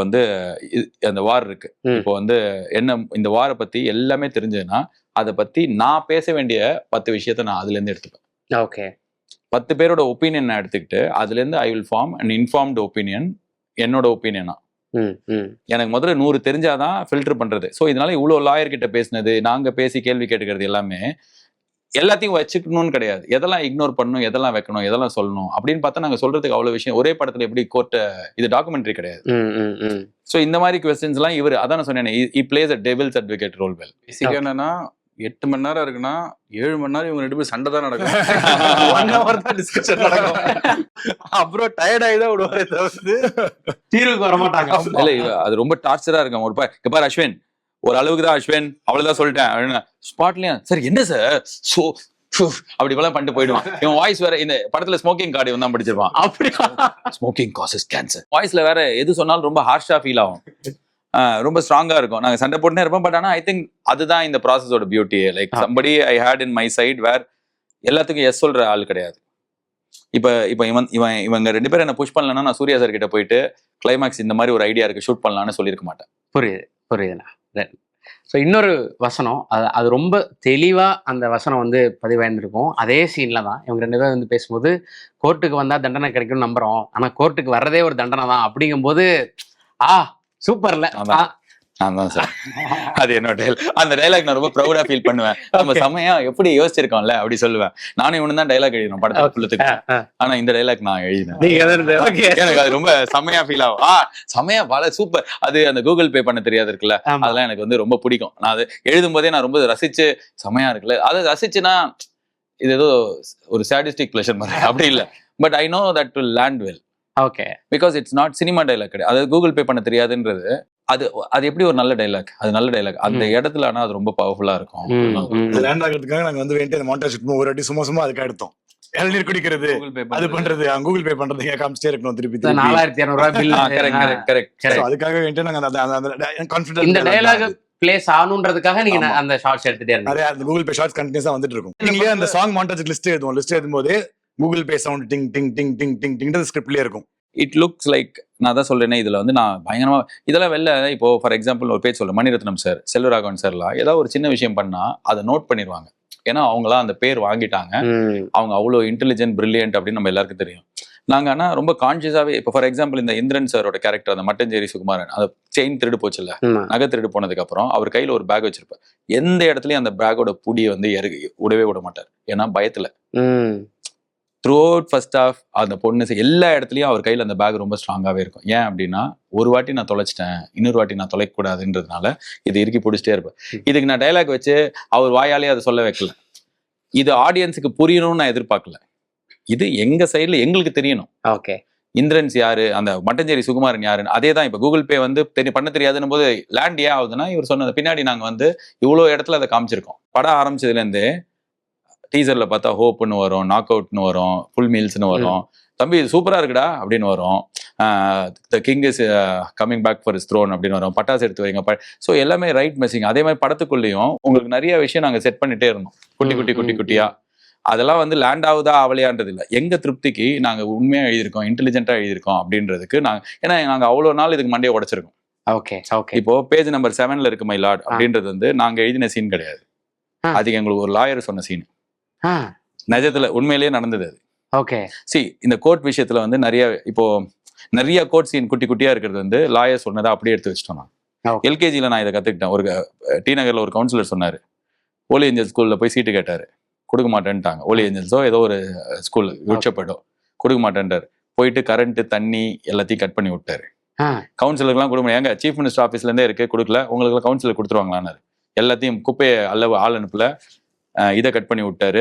வந்து அந்த வார் இருக்கு, இப்போ வந்து என்ன இந்த வாரை பத்தி எல்லாமே தெரிஞ்சதுன்னா அதை பத்தி நான் பேச வேண்டிய 10 விஷயத்த நான் அதுல இருந்து எடுத்துப்பேன். 10 பேரோட ஒப்பீனியன் நான் எடுத்துக்கிட்டு அதுல இருந்து I will form and informed opinion, என்னோட ஒப்பீனியனா. எனக்கு முதல்ல 100 தெரிஞ்சாதான் ஃபில்டர் பண்றது. ஸோ இதனால இவ்வளவு லாயர் கிட்ட பேசினது, நாங்க பேசி கேள்வி கேட்டுக்கிறது எல்லாமே எல்லாத்தையும் வச்சுக்கணும்னு கிடையாது. எதெல்லாம் இக்னோர் பண்ணணும், எதெல்லாம் வைக்கணும், எதெல்லாம் சொல்லணும் அப்படின்னு பார்த்தா நாங்க சொல்றதுக்கு அவ்வளவு விஷயம். ஒரே படத்துல எப்படி கோர்ட்ட, இது டாக்குமெண்ட்ரி கிடையாது. ஸோ இந்த மாதிரி கொஸ்டின்ஸ் எல்லாம் இவர் அதான் சொன்னேன், he plays a devil's advocate role well. என்னன்னா 8 மணி நேரம் இருக்குன்னா 7 மணி நேரம் இவங்க 2 பேரும் சண்டை தான் நடக்கும். 1 hour தான் டிஸ்கஷன் நடக்கும். அப்புறம் டயர்ட் ஆகிதான் விடுவாரு, தவிர்த்து தீர்வுக்கு வர மாட்டாங்க. இல்ல அது ரொம்ப டார்ச்சரா இருக்கும். ஒரு பாரு அஸ்வின், ஒரு அளவுக்கு தான் அஸ்வின், அவ்வளவுதான் சொல்லிட்டேன் ஸ்பாட்லயும். சரி என்ன சார் சோ அப்படி போல பண்ணிட்டு போயிடுவான். இவன் வாய்ஸ் வேற, இந்த படத்துல ஸ்மோக்கிங் கார்டு தான் படிச்சிருப்பான். அப்படியா, ஸ்மோக்கிங் காசஸ் கேன்சர். வாய்ஸ்ல வேற எது சொன்னாலும் ரொம்ப ஹார்ஷா ஃபீல் ஆகும், ரொம்ப ஸ்ட்ராங்கா இருக்கும். நாங்க சண்டை போட்டுனே இருப்போம். பட் ஆனா ஐ திங்க் அதுதான் இந்த ப்ராசஸோட beauty. Like somebody I hate in my side where எல்லாத்துக்கும் எஸ் சொல்ற ஆள் கிடையாது. இப்ப இவங்க 2 பேரும் என்ன புஷ் பண்ணலன்னா நான் சூர்யா சார் கிட்ட போயிட்டு கிளைமேக்ஸ் இந்த மாதிரி ஒரு ஐடியா இருக்கு ஷூட் பண்ணலாம்னு சொல்லியிருக்க மாட்டேன். புரியுதுண்ணா. ஸோ இன்னொரு வசனம் அது ரொம்ப தெளிவா அந்த வசனம் வந்து பதிவாயிருந்திருக்கும். அதே சீன்ல தான் இவங்க 2 பேரும் வந்து பேசும்போது, கோர்ட்டுக்கு வந்தா தண்டனை கிடைக்கும்னு நம்புறோம், ஆனா கோர்ட்டுக்கு வர்றதே ஒரு தண்டனை தான் அப்படிங்கும்போது சூப்பர்ல. அதான் சார், அது என்னோட அந்த டைலாக் நான் ரொம்ப ப்ரௌடா ஃபீல் பண்ணுவேன். நம்ம செமையா எப்படி யோசிச்சிருக்கோம்ல அப்படி சொல்லுவேன். நானும் இவனு தான் டைலாக் எழுதணும் படத்துல ஃபுல்லுக்கு. ஆனா இந்த டைலாக் நான் எழுதினேன். எனக்கு அது ரொம்ப செமையா ஃபீல் ஆகும். செமையா பல சூப்பர். அது அந்த கூகுள் பே பண்ண தெரியாது இருக்குல்ல, அதெல்லாம் எனக்கு வந்து ரொம்ப பிடிக்கும். நான் அது எழுதும் போதே நான் ரொம்ப ரசிச்சு செமையா இருக்குல்ல, அதை ரசிச்சுன்னா இது ஏதோ ஒரு சாடிஸ்டிக் பிளஷர் மாதிரி அப்படி இல்லை. But I know that will land well. Okay, because it's not cinema dialogue கிடையாது. அதாவது கூகுள் பே பண்ண தெரியாதுன்றது அது அது எப்படி ஒரு நல்ல டைலாக், அது நல்ல டைலாக் அந்த இடத்துல. ஆனா அது ரொம்ப பவர்ஃபுல்லா இருக்கும். லேண்ட் ஆகிறதுக்காக நாங்க வந்து வேண்டிய மாண்டாஜ் ஒரு வாட்டி சும்மா அதுக்கு எடுத்தோம். இளநீர் குடிக்கிறது, அது பண்றது, கூகுள் பே பண்றது காமிச்சிட்டே இருக்கணும் திருப்பி 4200 பில். அதுக்காக வேண்டிய நாங்க கான்ஃபிடன்ஸ் இந்த டைலாக் பிளேஸ் ஆகணும்ன்றதுக்காக நீங்க அந்த ஷார்ட்ஸ் எடுத்துட்டே இருந்தீங்க. நிறைய அந்த கூகுள் பே ஷார்ட்ஸ் கண்டினியூஸா வந்துட்டு இருக்கும். நீங்களே அந்த சாங் மாண்டாஜ் லிஸ்ட் எழுதும் போது கூகுள் பே சவுண்ட் டிங் டிங் டிங் டிங் டிங் டிங் ஸ்கிரிப்ட்லயே இருக்கும். இட் லுக்ஸ் லைக், நான் தான் சொல்றேனே, இதுல வந்து நான் பயங்கரமா இதெல்லாம் வெளில இப்போ ஃபார் எக்ஸாம்பிள் ஒரு பேர் சொல்றேன், மணிரத்னம் சார், செல்வராகவன் சார்லாம் ஏதாவது ஒரு சின்ன விஷயம் பண்ணா அதை நோட் பண்ணிடுவாங்க. ஏன்னா அவங்களாம் அந்த பேர் வாங்கிட்டாங்க, அவங்க அவ்வளோ இன்டெலிஜென்ட் பிரில்லியன்ட் அப்படின்னு நம்ம எல்லாருக்கும் தெரியும். நாங்க ஆனா ரொம்ப கான்சியஸாவே, இப்போ ஃபார் எக்ஸாம்பிள் இந்த இந்திரன் சாரோட கேரக்டர் அந்த மட்டஞ்சேரி சுகுமாரன், அந்த செயின் திருடு போச்சுல்ல, நகை திருடு போனதுக்கு அப்புறம் அவர் கையில ஒரு பேக் வச்சிருப்பார். எந்த இடத்துலயும் அந்த பேக்கோட புடியை வந்து விடவே விட மாட்டார். ஏன்னா பயத்துல த்ரூ அவுட் ஃபர்ஸ்ட் ஆஃப் அந்த பொண்ணு எல்லா இடத்துலயும் அவர் கையில அந்த பேக் ரொம்ப ஸ்ட்ராங்காவே இருக்கும். ஏன் அப்படின்னா, ஒரு வாட்டி நான் தொலைச்சிட்டேன், இன்னொரு வாட்டி நான் தொலைக்க கூடாதுன்றதுனால இது இறுக்கி பிடிச்சிட்டே இருப்பேன். இதுக்கு நான் டைலாக் வச்சு அவர் வாயாலே அதை சொல்ல வைக்கல. இது ஆடியன்ஸுக்கு புரியணும்னு நான் எதிர்பார்க்கல. இது எங்க சைட்ல எங்களுக்கு தெரியணும். ஓகே, இந்திரன்ஸ் யாரு, அந்த மட்டஞ்சேரி சுகுமாரன் யாருன்னு. அதே தான் இப்போ கூகுள் பே வந்து பண்ண தெரியாதுன்னு போது லேண்ட் ஏன் ஆகுதுன்னா, இவர் சொன்னது பின்னாடி நாங்க வந்து இவ்வளோ இடத்துல அதை காமிச்சிருக்கோம். படம் ஆரம்பிச்சதுலேருந்து டீசர்ல பார்த்தா ஹோப்னு வரும், நாக் அவுட்னு வரும், ஃபுல் மீல்ஸ்னு வரும், தம்பி இது சூப்பரா இருக்குடா அப்படின்னு வரும், the king is coming back for his throne அப்படின்னு வரும், பட்டாசு எடுத்து வைங்க. ஸோ எல்லாமே ரைட் மெசேஜ். அதே மாதிரி படத்துக்குள்ளேயும் உங்களுக்கு நிறைய விஷயம் நாங்கள் செட் பண்ணிட்டே இருந்தோம், குட்டி குட்டியா. அதெல்லாம் வந்து லேண்ட் ஆகுதா ஆவலையான்றது இல்லை, எங்க திருப்திக்கு நாங்கள் உண்மையா எழுதியிருக்கோம், இன்டெலிஜென்ட்டா எழுதியிருக்கோம் அப்படின்றதுக்கு ஏன்னா நாங்கள் அவ்வளோ நாள் இதுக்கு மண்டையை உடைச்சிருக்கோம். Okay okay. இப்போ பேஜ் நம்பர் 7 இருக்கு மை லார்ட் அப்படின்றது வந்து நாங்க எழுதின சீன் கிடையாது, அதுக்கு எங்களுக்கு ஒரு லாயர் சொன்ன சீன். நிஜத்துல உண்மையிலேயே நடந்தது அது. ஓகே, இந்த கோர்ட் விஷயத்துல வந்து நிறைய கோர்ட் சீன் குட்டி குட்டியா இருக்கிறது வந்து லாயர் சொன்னதை அப்படியே எடுத்து வச்சிட்டோம். நான் எல்கேஜில நான் இதை கத்துக்கிட்டேன். ஒரு டி நகர்ல ஒரு கவுன்சிலர் சொன்னாரு, ஓலி ஏஞ்சல் ஸ்கூல்ல போய் சீட்டு கேட்டாரு, கொடுக்க மாட்டேன்ட்டாங்க. ஓலி ஏஞ்சல்ஸோ ஏதோ ஒரு ஸ்கூல் விட்சப்படும், கொடுக்க மாட்டேன்ட்டாரு. போயிட்டு கரண்ட் தண்ணி எல்லாத்தையும் கட் பண்ணி விட்டாரு. கவுன்சிலருக்குலாம் கொடுக்க முடியாது, எங்க சீஃப் மினிஸ்டர் ஆஃபீஸ்ல இருந்தே இருக்கு, கொடுக்கல, உங்களுக்கு கவுன்சிலர் கொடுத்துருவாங்களான்னு. எல்லாத்தையும் குப்பையை ஆள் அனுப்பல, இதை கட் பண்ணி விட்டாரு,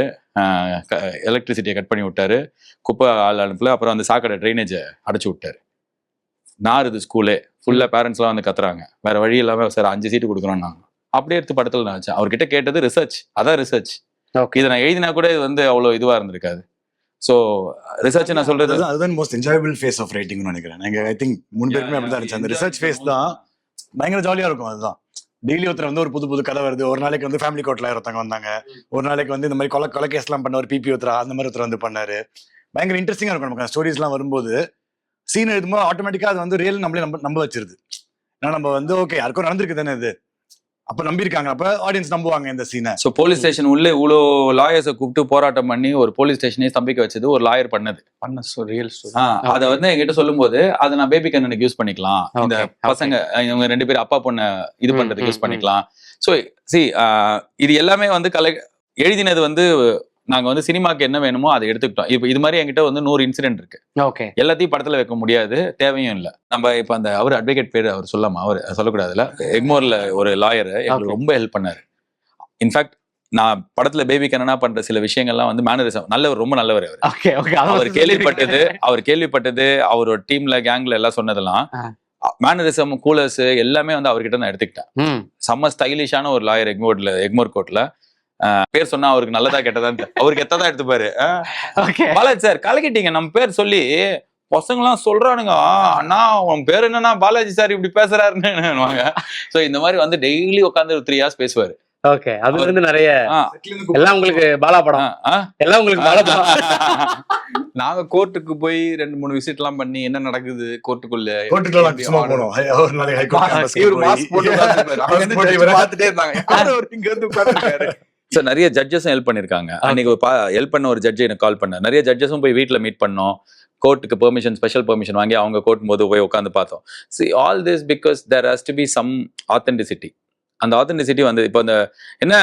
எலக்ட்ரிசிட்டியை கட் பண்ணி விட்டாரு, குப்பை ஆள் அனுப்பல, அப்புறம் அந்த சாக்கடை ட்ரைனேஜை அடைச்சு விட்டாரு. நாறுது ஸ்கூலே ஃபுல்லா, பேரண்ட்ஸ்லாம் வந்து கத்துறாங்க, வேற வழி இல்லாம சார் 5 சீட்டு கொடுக்குறோம் நாங்க. அப்படியே எடுத்து படத்துல நான் வச்சேன். அவர்கிட்ட கேட்டது ரிசர்ச், அதான் ரிசர்ச். இதை நான் எழுதினா கூட இது வந்து அவ்வளவு இதுவா இருந்திருக்காது. ஸோ ரிசர்ச் நான் சொல்றது அதுதான் மோஸ்ட் என்ஜாயபிள் ஃபேஸ் ஆஃப் ரைட்டிங்னு நினைக்கிறேன். நாங்க ஐ திங்க் 3 பேருமே அப்படிதான் இருந்துச்சு. அந்த ரிசர்ச் ஃபேஸ் தான் பயங்கர ஜாலியா இருக்கும். அதுதான் டெய்லி ஒருத்தர் வந்து ஒரு புது கதை வருது. ஒரு நாளைக்கு வந்து ஃபேமிலி கோர்ட்ல ஒருத்தவங்க வந்தாங்க, ஒரு நாளைக்கு வந்து இந்த மாதிரி கொலை கேஸ்லாம் பண்ண ஒரு பிபி ஒருத்தர், அந்த மாதிரி ஒருத்தர் வந்து பண்ணாரு. பயங்கர இன்ட்ரெஸ்டிங்கா இருக்கும் நமக்கு ஸ்டோரிஸ்லாம் வரும்போது. சீன் எழுதும்போது ஆட்டோமேட்டிக்கா அது வந்து ரியல் நம்மளே நம்ப வச்சிருது. ஏன்னா நம்ம வந்து ஓகே யாருக்கும் நடந்திருக்கு தானே இது, அப்ப நம்பியிருக்காங்க, அப்ப ஆடியன்ஸ் நம்புவாங்க இந்த சீனை. ஸோ போலீஸ் ஸ்டேஷன் உள்ள இவ்வளோ லாயர்ஸை கூப்பிட்டு போராட்டம் பண்ணி ஒரு போலீஸ் ஸ்டேஷனே ஸ்தம்பிக்க வச்சது ஒரு லாயர் பண்ணது. Real story. அதை வந்து என்கிட்ட சொல்லும் போது அதை நான் பேபி கண்ணனுக்கு யூஸ் பண்ணிக்கலாம், இந்த பசங்க இவங்க 2 பேரும் அப்பா பொண்ணை இது பண்றதுக்கு யூஸ் பண்ணிக்கலாம். ஸோ இது எல்லாமே வந்து எழுதினது வந்து நாங்க வந்து சினிமாக்கு என்ன வேணுமோ அதை எடுத்துக்கிட்டோம். இப்போ இது மாதிரி என்கிட்ட வந்து 100 இன்சிடென்ட் இருக்கு. ஓகே, எல்லாத்தையும் படத்துல வைக்க முடியாது, தேவையும் இல்லை. நம்ம இப்போ அந்த அவர் அட்வொகேட் பேர் அவர் சொல்லாமா, அவர் சொல்லக்கூடாதுல, எக்மோர்ல ஒரு லாயர் எங்களுக்கு ரொம்ப ஹெல்ப் பண்ணாரு. இன்ஃபேக்ட் நான் படத்துல பேபி கண்ணனா பண்ற சில விஷயங்கள்லாம் வந்து மேனரிசம் நல்லவர், ரொம்ப நல்லவர் அவர். அவர் கேள்விப்பட்டது அவரோட டீம்ல கேங்ல எல்லாம் சொன்னதெல்லாம் மேனரிசம் கூலர்ஸ் எல்லாமே வந்து அவர்கிட்ட நான் எடுத்துக்கிட்டேன். செம்ம ஸ்டைலிஷான ஒரு லாயர் எக்மோர் கோர்ட்ல. பேர் சொன்னா அவருக்கு நல்லதா கெட்டதான் அவருக்கு எத்ததான் எடுத்துப்பாரு. பாலாஜி சார் கலக்கிட்டீங்க நம்ம பேர் சொல்லி, பசங்களாம் சொல்றானுங்க, அண்ணா உன் பேர் என்னன்னா பாலாஜி சார் இப்படி பேசுறாருன்னு. ஸோ இந்த மாதிரி வந்து டெய்லி உட்காந்து 3 hours பேசுவாரு. ஓகே, அதுல இருந்து நிறைய ஆ, எல்லாம் உங்களுக்கு பாலா படம், ஆ, எல்லாம் உங்களுக்கு பாலா படம். நாங்க கோர்ட்டுக்கு போய் 2-3 விசிட் எல்லாம் பண்ணி என்ன நடக்குது கோர்ட்டுக்குள்ள கோர்ட்டுக்குள்ள சும்மா போனோம். ஒரு நாளைக்கு ஹைகோர்ட் கேம்பஸ்க்கு இவரு மாஸ்க் போட்டு உட்கார்ந்திருப்பாரு. அவங்க வந்து போட்டு judge இவரு- பார்த்துட்டே இருந்தாங்க. யாரு ஒரு இங்க வந்து உட்கார்ந்திருக்காரு. ஸோ நிறைய ஜட்ஜஸும் ஹெல்ப் பண்ணியிருக்காங்க. அன்னைக்கு ஹெல்ப் பண்ண ஒரு ஜட்ஜ் எனக்கு கால் பண்ணார். நிறைய ஜட்ஜஸும் போய் வீட்டில் மீட் பண்ணோம். கோர்ட்டுக்கு பெர்மிஷன், ஸ்பெஷல் பெர்மிஷன் வாங்கி அவங்க கோர்ட் போது போய் உட்காந்து பார்த்தோம். See all this because there has to be some authenticity. அந்த ஆத்தென்டிசிட்டி வந்து இப்போ இந்த என்ன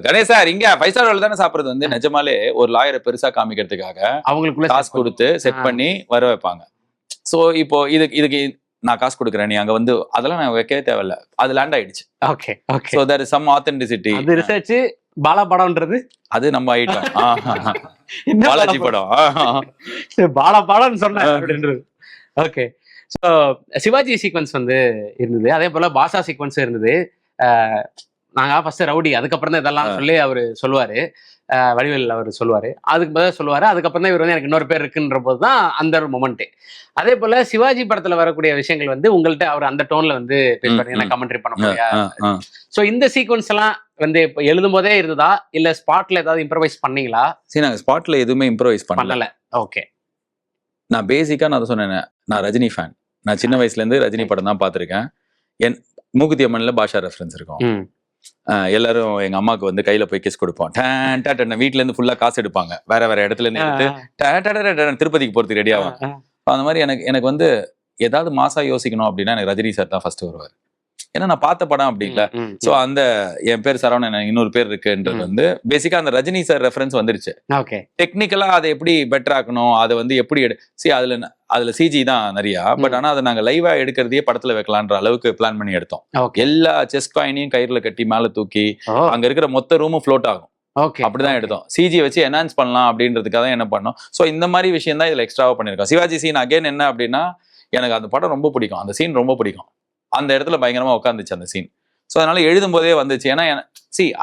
கணேஷ் சார் இங்க 5 ஸ்டார் ஹோட்டல் தானே சாப்பிட்றது வந்து நிஜமாலே ஒரு லாயரை பெருசா காமிக்கிறதுக்காக அவங்களுக்குள்ள காசு கொடுத்து செட் பண்ணி வர வைப்பாங்க. ஸோ இப்போ இதுக்கு நான் காசு கொடுக்குறேன், நீ அங்க வந்து அதெல்லாம் நான் வைக்கவே தேவையில்ல, அது லேண்ட் ஆயிடுச்சு. Okay okay, so there is some authenticity. அது ரிசர்ச் பாலா படம்ன்றது அது நம்ம ஐட்டம் என்ன பாலாஜி படம். பாலா படம்னு சொன்னேன் அப்படின்றது. ஓகே, ஸோ சிவாஜி சீக்வன்ஸ் வந்து இருந்தது, அதே போல பாஷா சீக்வன்ஸ் இருந்தது. நாங்க ஃபர்ஸ்ட் ரவுடி, அதுக்கப்புறம் தான் இதெல்லாம் சொல்லி அவரு சொல்லுவாரு, வடிவேல் அவர் சொல்லுவாரு, அதுக்கு பதிலாக சொல்லுவாரு. அதுக்கப்புறம் தான் இவர் வந்து எனக்கு இன்னொரு பேர் இருக்குன்ற போது தான் அந்த ஒரு மொமெண்ட். அதே போல சிவாஜி படத்துல வரக்கூடிய விஷயங்கள் வந்து உங்கள்கிட்ட அவர் அந்த டோன்ல வந்து பேசுவாரு, என்ன கமெண்ட்ரி பண்ண முடியாது. ஸோ இந்த சீக்வன்ஸ் எல்லாம் வந்து இப்போ எழுதும் போதே இருந்ததா, இல்ல ஸ்பாட்ல ஏதாவது இம்ப்ரவைஸ் பண்ணீங்களா? சரி, நாங்கள் ஸ்பாட்ல எதுவுமே இம்ப்ரோவைஸ் பண்ணல. பண்ணல. ஓகே, நான் பேசிக்கா நான் சொன்னேன், நான் ரஜினி ஃபேன். நான் சின்ன வயசுல இருந்து ரஜினி படம் தான் பார்த்துருக்கேன். என் மூக்குத்தி அம்மன்ல பாஷா ரெஃபரன்ஸ் இருக்கும். எல்லாரும் எங்க அம்மாவுக்கு வந்து கையில போய் கிஸ் கொடுப்போம். வீட்டுல இருந்து ஃபுல்லா காசு எடுப்பாங்க, வேற வேற இடத்துல இருந்து எடுத்து திருப்பதிக்கு போறதுக்கு ரெடி ஆகும். அந்த மாதிரி எனக்கு வந்து ஏதாவது மாசா யோசிக்கணும் அப்படின்னா எனக்கு ரஜினி சார் தான் ஃபர்ஸ்ட் வருவார். ஏன்னா நான் பார்த்த படம் அப்படி இல்லை. ஸோ அந்த என் பேர் சரவணன், இன்னொரு பேர் இருக்குன்றது வந்து பேசிக்கா அந்த ரஜினி சார் ரெஃபரன்ஸ் வந்துருச்சு. ஓகே, டெக்னிக்கலா அதை எப்படி பெட்டர் ஆக்கணும், அதை வந்து எப்படி அதுல சிஜி தான் நிறையா. பட் ஆனா அதை நாங்க லைவா எடுக்கிறதையே படத்துல வைக்கலான்ற அளவுக்கு பிளான் பண்ணி எடுத்தோம். எல்லா செஸ் காயினையும் கயிறுல கட்டி மேல தூக்கி அங்க இருக்கிற மொத்த ரூமும் ஃப்ளோட் ஆகும். அப்படிதான் எடுத்தோம். சிஜி வச்சு என்ஹான்ஸ் பண்ணலாம் அப்படின்றதுக்காக தான் என்ன பண்ணோம். ஸோ இந்த மாதிரி விஷயம் தான் இதுல எக்ஸ்ட்ராவா பண்ணிருக்கோம். சிவாஜி சீன் அகைன் என்ன அப்படின்னா, எனக்கு அந்த படம் ரொம்ப பிடிக்கும், அந்த சீன் ரொம்ப பிடிக்கும். அந்த இடத்துல பயங்கரமா உட்காந்துச்சு அந்த சீன். ஸோ அதனால எழுதும் போதே வந்துச்சு. ஏன்னா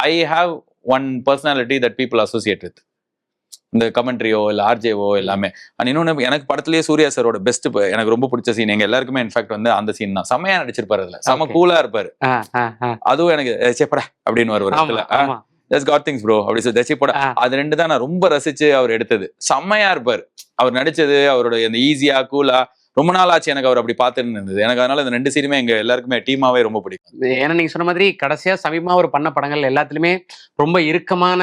I have one personality that people associate with. இந்த கமெண்ட்ரியோ இல்லை ஆர்ஜேவோ எல்லாமே. அண்ட் இன்னொன்று எனக்கு படத்துலேயே சூர்யா சாரோட பெஸ்ட் எனக்கு ரொம்ப பிடிச்ச சீன், எங்க எல்லாருக்குமே இன்ஃபேக்ட் வந்து அந்த சீன் தான். செம்மையா நடிச்சிருப்பாரு, அதுல செம்ம கூலா இருப்பாரு. அதுவும் எனக்கு சேப்படா அப்படின்னு ஒரு இடத்துல ஜஸ்ட் காட் திங்ஸ் ப்ரோ அப்படி சொல்லி தச்சிப்படா, அது ரெண்டு தான் நான் ரொம்ப ரசிச்சு அவர் எடுத்தது. செம்மையா இருப்பாரு அவர் நடிச்சது. அவரோட அந்த ஈஸியா கூலா ரொம்ப நாள் ஆச்சு எனக்கு அவர் அப்படி பார்த்துன்னு இருந்தது. எனக்கு அதனால இந்த 2 சீனுமே எங்க எல்லாருக்குமே டீமாவே ரொம்ப பிடிக்கும். ஏன்னா நீங்க சொன்ன மாதிரி கடைசியா சமீபமா ஒரு பண்ண படங்கள் எல்லாத்துலயுமே ரொம்ப இறுக்கமான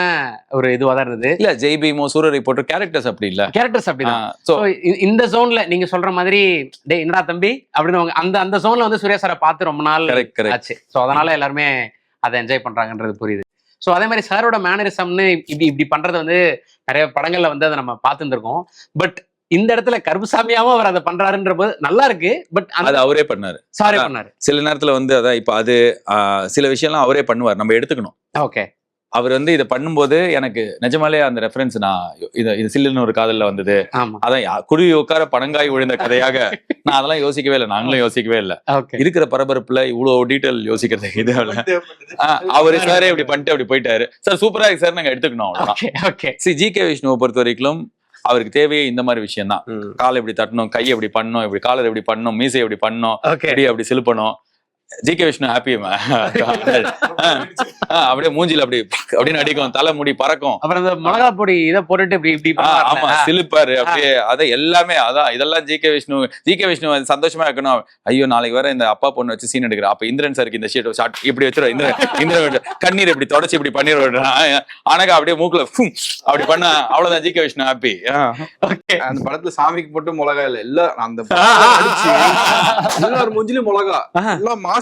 ஒரு இதுவா தான் இருந்தது. இல்ல ஜெய்பீமோ சூரரை போட்டு கேரக்டர்ஸ் அப்படி இல்ல, கேரக்டர்ஸ் அப்படிதான். சோ இந்த ஜோன்ல நீங்க சொல்ற மாதிரி டே என்னடா தம்பி அப்படின்னு அந்த ஜோன்ல வந்து சூர்யா சாரை பார்த்து ரொம்ப நாள் ஆச்சு. சோ அதனால எல்லாருமே அதை என்ஜாய் பண்றாங்கன்றது புரியுது. ஸோ அதே மாதிரி சாரோட மேனரிசம்னு இப்படி பண்றது வந்து நிறைய படங்கள்ல வந்து அதை நம்ம பார்த்துருக்கோம். பட் இந்த இடத்துல கருப்புசாமியாவும் அவர் அதை பண்றாருன்ற போது நல்லா இருக்கு. பட் அது அவரே பண்ணாரு, சாரே பண்ணாரு. சில நேரத்துல வந்து அதான் இப்ப அது சில விஷயம்லாம் அவரே பண்ணுவார், நம்ம எடுத்துக்கணும். ஓகே, அவர் வந்து இதை பண்ணும்போது எனக்கு நிஜமாலே அந்த ரெஃபரன்ஸ் நான் இது சில்லுன்னு ஒரு காதல்ல வந்தது. அதான் குருவி உட்கார பனங்காய் விழுந்த கதையாக நான் அதெல்லாம் யோசிக்கவே இல்லை, நாங்களும் யோசிக்கவே இல்லை. இருக்கிற பரபரப்புல இவ்வளவு டீட்டெயில் யோசிக்கிறது இது அவரு சாரே இப்படி பண்ணிட்டு அப்படி போயிட்டாரு. சார் சூப்பரா இருக்கு சார், நாங்க எடுத்துக்கணும் அவ்வளவுதான். ஜி.கே. விஷ்ணுவை பொறுத்த வரைக்கும் அவருக்கு தேவையே இந்த மாதிரி விஷயம் தான். காலை எப்படி தட்டணும், கை எப்படி பண்ணணும், இப்படி காலர் எப்படி பண்ணணும், மீசை எப்படி பண்ணணும், அப்படி சிலுப்பணும். ஜி.கே. விஷ்ணு ஹாப்பி அப்படியே மூஞ்சில அப்படின்னு அடிக்கும், தலை முடி பறக்கும். அப்புறம் இந்த மிளகா பொடி இதை போட்டுட்டு இப்படி ஆமா சிலுப்பாரு அப்படியே. அதை எல்லாமே அதான் இதெல்லாம் ஜி.கே. விஷ்ணு சந்தோஷமா இருக்கணும். ஐயோ நாளைக்கு வேற இந்த அப்பா பொண்ணு வச்சு சீன் எடுக்கிறேன், அப்ப இந்திரன் சாருக்கு இந்த ஷாட் இப்படி வச்சிருவோம், இந்திரன் கண்ணீர் இப்படி தொடச்சு இப்படி பண்ணிடுவோம். ஆனாக்கா அப்படியே மூக்குல அப்படி பண்ண அவ்வளவுதான் ஜி.கே. விஷ்ணு ஹாப்பி. அந்த படத்துல சாமிக்கு போட்டு மிளகா இல்ல எல்லாம் அந்த எல்லாரும் மூஞ்சிலும் மிளகா எல்லாம் மாஸ்க்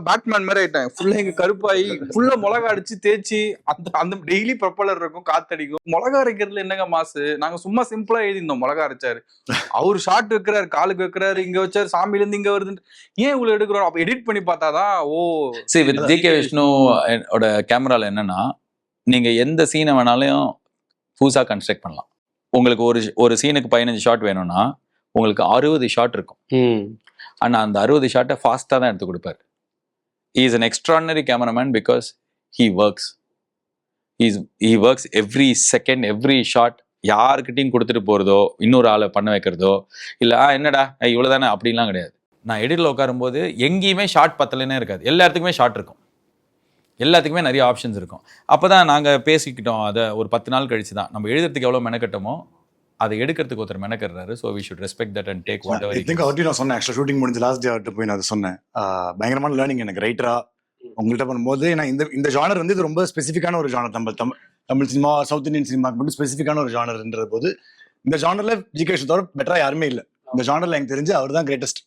பேட்மேன் மாதிரி ஆயிட்டேன். ஃபுல்லா எங்க கருப்பாயி ஃபுல்லா மிளகா அடிச்சு தேய்ச்சி அந்த டெய்லி ப்ரொப்பலர் இருக்கும், காத்தடிக்கும். மிளகா அரைக்கிறதுல என்னங்க மாசு? நாங்க சும்மா சிம்பிளா எழுதிருந்தோம் மிளகா அரைச்சாரு. அவரு ஷார்ட் வைக்கிறாரு, காலுக்கு வைக்கிறாரு, இங்க வச்சாரு, சாமியில இருந்து இங்க வருது, ஏன் இவ்வளவு எடுக்கிறோம்? அப்ப எடிட் பண்ணி பார்த்தாதான் சரி. With G K. விஷ்ணு கேமரால என்னன்னா, நீங்க எந்த சீனை வேணாலும் புதுசா கன்ஸ்ட்ரக்ட் பண்ணலாம். உங்களுக்கு ஒரு சீனுக்கு 15 ஷாட் வேணும்னா உங்களுக்கு 60 ஷாட் இருக்கும். ஆனா அந்த 60 ஷாட்டை ஃபாஸ்டா தான் எடுத்து கொடுப்பாரு. He is an extraordinary cameraman because he works. He works every second, every shot. யாருக்கிட்டையும் கொடுத்துட்டு போறதோ, இன்னொரு ஆளை பண்ண வைக்கிறதோ, இல்ல என்னடா இவ்வளவுதானே அப்படின்லாம் கிடையாது. நான் எடிட்ல உட்காரும்போது எங்கேயுமே ஷாட் பத்தலைன்னே இருக்காது, எல்லா இடத்துக்குமே ஷாட் இருக்கும். எல்லாத்துக்குமே நிறைய ஆப்ஷன்ஸ் இருக்கும். அப்பதான் நாங்க பேசிக்கிட்டோம். அதை ஒரு 10 நாள் கழிச்சு தான் நம்ம எழுதுறதுக்கு எவ்வளவு மெனக்கட்டமோ அதை எடுக்கிறதுக்கு ஒருத்தர் மெனக்கறாரு. So we should respect that and take what I think அவர்கிட்ட நான் சொன்னேன். ஆக்சுவலாக ஷூட்டிங் முடிஞ்ச லாஸ்ட் டே அவர்கிட்ட போய் நான் அதை சொன்னேன். பயங்கரமான லேர்னிங் எனக்கு ரைட்டரா உங்கள்கிட்ட பண்ணும்போது. நான் இந்த ஜானர் வந்து இது ரொம்ப ஸ்பெசிஃபிக்கான ஒரு genre. Tamil cinema, south Indian சினிமாக்கு மட்டும் ஸ்பெசிஃபிக்கான ஒரு ஜானர்ன்ற போது இந்த ஜானர்ல ஜிகே தவிர பெட்டரா யாருமே இல்லை. இந்த ஜானர்ல எனக்கு தெரிஞ்சு அவர் தான் கிரேட்டஸ்ட்.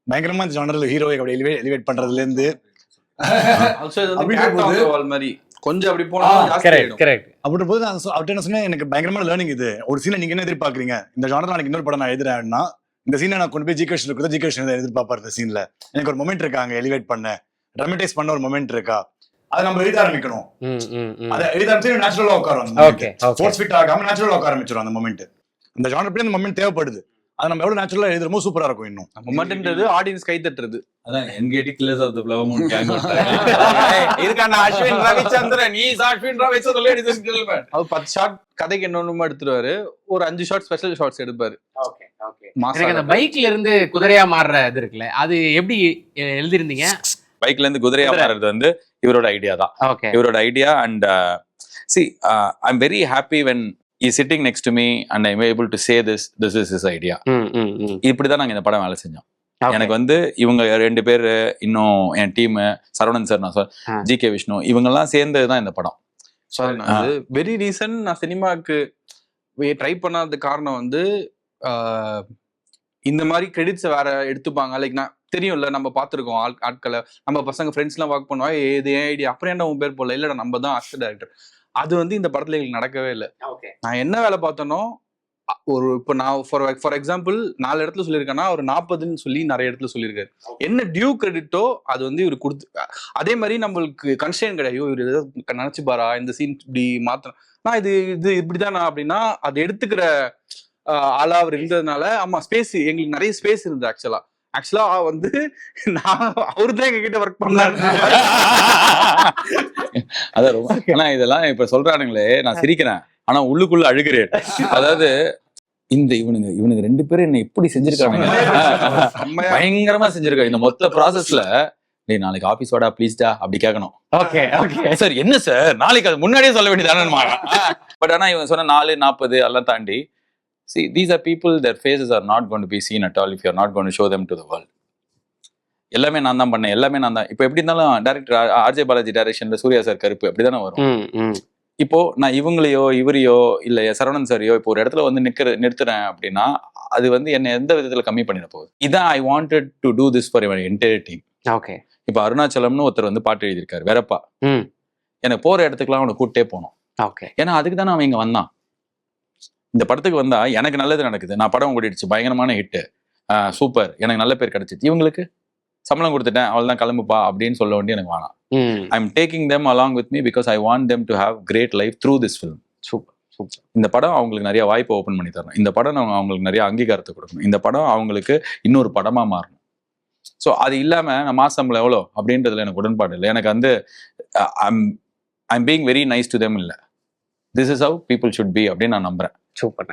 பயங்கரமா இந்த ஜானர்ல ஹீரோவை அப்படி எலிவேட் பண்றதுல இருந்து கொஞ்சம் அப்படி போனா அப்படி போது நான் அவர்கிட்ட என்ன சொன்னேன், எனக்கு பயங்கரமான லேர்னிங் இது. ஒரு சீனை நீங்க என்ன எதிர்பார்க்கறீங்க, இந்த ஜானர் நாளைக்கு இன்னொரு படம் நான் எழுதுறேன்னா இந்த சீனை நான் கொண்டு போய் ஜிகேஷ் இருக்கிறத ஜிகேஷ் எதிர்பார்ப்பாரு. இந்த சீன்ல எனக்கு ஒரு மொமெண்ட் இருக்காங்க, எலிவேட் பண்ண ட்ராமடைஸ் பண்ண ஒரு மொமெண்ட் இருக்கா, அதை நம்ம எழுத ஆரம்பிக்கணும். அதை எழுத ஆரம்பிச்சு நேச்சுரலா உட்காரும். ஃபோர்ஸ் ஃபிட் ஆகாம நேச்சுரலா உட்கார ஆரம்பிச்சிடும் அந்த மொமெண்ட். அந்த ஜானர் போய் அந்த மொமெண்ட் தேவைப்படுது. அது நம்ம எவ்வளவு நேச்சுரலா எழுதுறமோ சூப்பரா இருக்கும். இன்னும் மொமெண்ட்ன்றது ஆடியன்ஸ் கை தட்டுறது. அதான் என்கேடி killers of the flower moon gang. இதுக்கான Ashwin Ravichandran is Ashwin Ravichandran ladies and gentlemen. அவர் 10 ஷாட் கதைக்கு என்னொன்னுமா எடுத்துருவாரு. ஒரு 5 ஷாட் ஸ்பெஷல் ஷாட்ஸ் எடுப்பாரு. Okay okay. எனக்கு அந்த பைக்ல இருந்து குதிரையா மாறுற இது இருக்குல்ல, அது எப்படி எழுதிருந்தீங்க? பைக்ல இருந்து குதிரையா மாறுறது வந்து இவரோட ஐடியா தான். இவரோட idea. And see I'm very happy when he's sitting next to me and I'm able to say this is his idea. இப்படிதான் நாங்க இந்த படம் வேலை செஞ்சோம். எனக்கு வந்து இவங்க 2 பேர், இன்னும் என் டீம், சரவணன் சார், நான் ஜிகே விஷ்ணு, இவங்கெல்லாம் சேர்ந்ததுதான் இந்த படம். வெரி ரீசன் நான் சினிமாவுக்கு ட்ரை பண்ணாத காரணம் வந்து இந்த மாதிரி கிரெடிட்ஸ் வேற எடுத்துப்பாங்க. லைக் நான் தெரியும்ல, நம்ம பார்த்துருக்கோம் ஆட்களை, நம்ம பசங்க ஃப்ரெண்ட்ஸ் எல்லாம் ஒர்க் பண்ணுவோம். இது ஏன் ஐடியா, அப்புறம் என்ன உன் பேர் போடல, இல்லடா நம்ம தான் அசிஸ்டன்ட் டைரக்டர். அது வந்து இந்த படத்துல எங்களுக்கு நடக்கவே இல்லை. நான் என்ன வேலை பார்த்தனோ ஒரு இப்போ நான் ஃபார் எக்ஸாம்பிள் 4 இடத்துல சொல்லியிருக்கேன்னா ஒரு 40ன்னு சொல்லி நிறைய இடத்துல சொல்லியிருக்காரு. என்ன டியூ கிரெடிட்டோ அது வந்து இவரு கொடுத்து, அதே மாதிரி நம்மளுக்கு கன்ஸ்டன்ட் கிடையாது. இவர் ஏதாவது நினைச்சு பாரா இந்த சீன் இப்படி மாத்திரம், நான் இது இப்படிதானா அப்படின்னா அது எடுத்துக்கிற ஆளா அவர் இருந்ததுனால. ஆமா, ஸ்பேஸ் எங்களுக்கு நிறைய ஸ்பேஸ் இருந்தது. ஆக்சுவலா வந்து நான் அவருதான் எங்க கிட்ட ஒர்க் பண்ணாரு. அதான் ரொம்ப. ஆனா இதெல்லாம் இப்ப சொல்றானுங்களே, நான் சிரிக்கிறேன் ஆனா உள்ளுக்குள்ள அழுகிறேன். அதாவது இவனுங்க 2 பேரும் என்ன எப்படி செஞ்சிருக்காங்க, பயங்கரமா செஞ்சிருக்காங்க. இந்த மொத்த ப்ராசஸ்ல டேய் நாளைக்கு ஆபீஸ் வாடா ப்ளீஸ்டா அப்படி கேட்கணும். ஓகே ஓகே சார் என்ன சார் நாளைக்கு அது முன்னாடியே சொல்ல வேண்டியதானே. பட் ஆனா இவன் சொன்ன 4, 40 எல்லாம் தாண்டி see these are people, their faces are not going to be seen at all if you are not going to show them to the world. எல்லாமே நான் தான் பண்ணேன், எல்லாமே நான் தான். இப்போ எப்படி இருந்தாலும் டைரக்டர் ஆர்ஜே பாலாஜி டைரக்ஷன்ல சூர்யா சார் கருப்பு அப்படிதானே வரும். இப்போ நான் இவங்களையோ இவரையோ இல்ல சரவணன் சாரையோ இப்போ ஒரு இடத்துல வந்து நிறுத்துறேன் அப்படின்னா அது வந்து என்ன எந்த விதத்துல கம்மி பண்ணிட போகுது. இதான் I wanted to do this for your entire team. Okay. இப்போ அருணாச்சலம்னு ஒருத்தர் வந்து பாட்டு எழுதியிருக்காரு வெறப்பா. எனக்கு போற இடத்துக்குலாம் அவனை கூட்டே போனோம். ஓகே. ஏன்னா அதுக்கு தானே அவன் இங்க வந்தான். இந்த படத்துக்கு வந்தா எனக்கு நல்லது நடக்குது, நான் படம் ஓடிடுச்சு, பயங்கரமான ஹிட்டு, சூப்பர், எனக்கு நல்ல பேர் கிடைச்சிச்சு. இவங்களுக்கு சம்பளம் கொடுத்துட்டேன், அவள் தான் கிளம்புப்பா அப்படின்னு சொல்ல வேண்டிய எனக்கு வேணாம். I am taking them along with me because I want them to have great life through this film. Super super. இந்த படம் அவங்களுக்கு நிறைய வாய்ப்பை ஓப்பன் பண்ணி தரணும். இந்த படம் அவங்களுக்கு நிறைய அங்கீகாரத்தை கொடுக்கணும். இந்த படம் அவங்களுக்கு இன்னொரு படமா மாறணும். ஸோ அது இல்லாம நான் மாசம்பளம் எவ்வளோ அப்படின்றதுல எனக்கு உடன்பாடு இல்லை. எனக்கு வந்து I'm being very nice to them இல்லை, this is how people should be அப்படின்னு நான் நம்புறேன். சூப்பர்.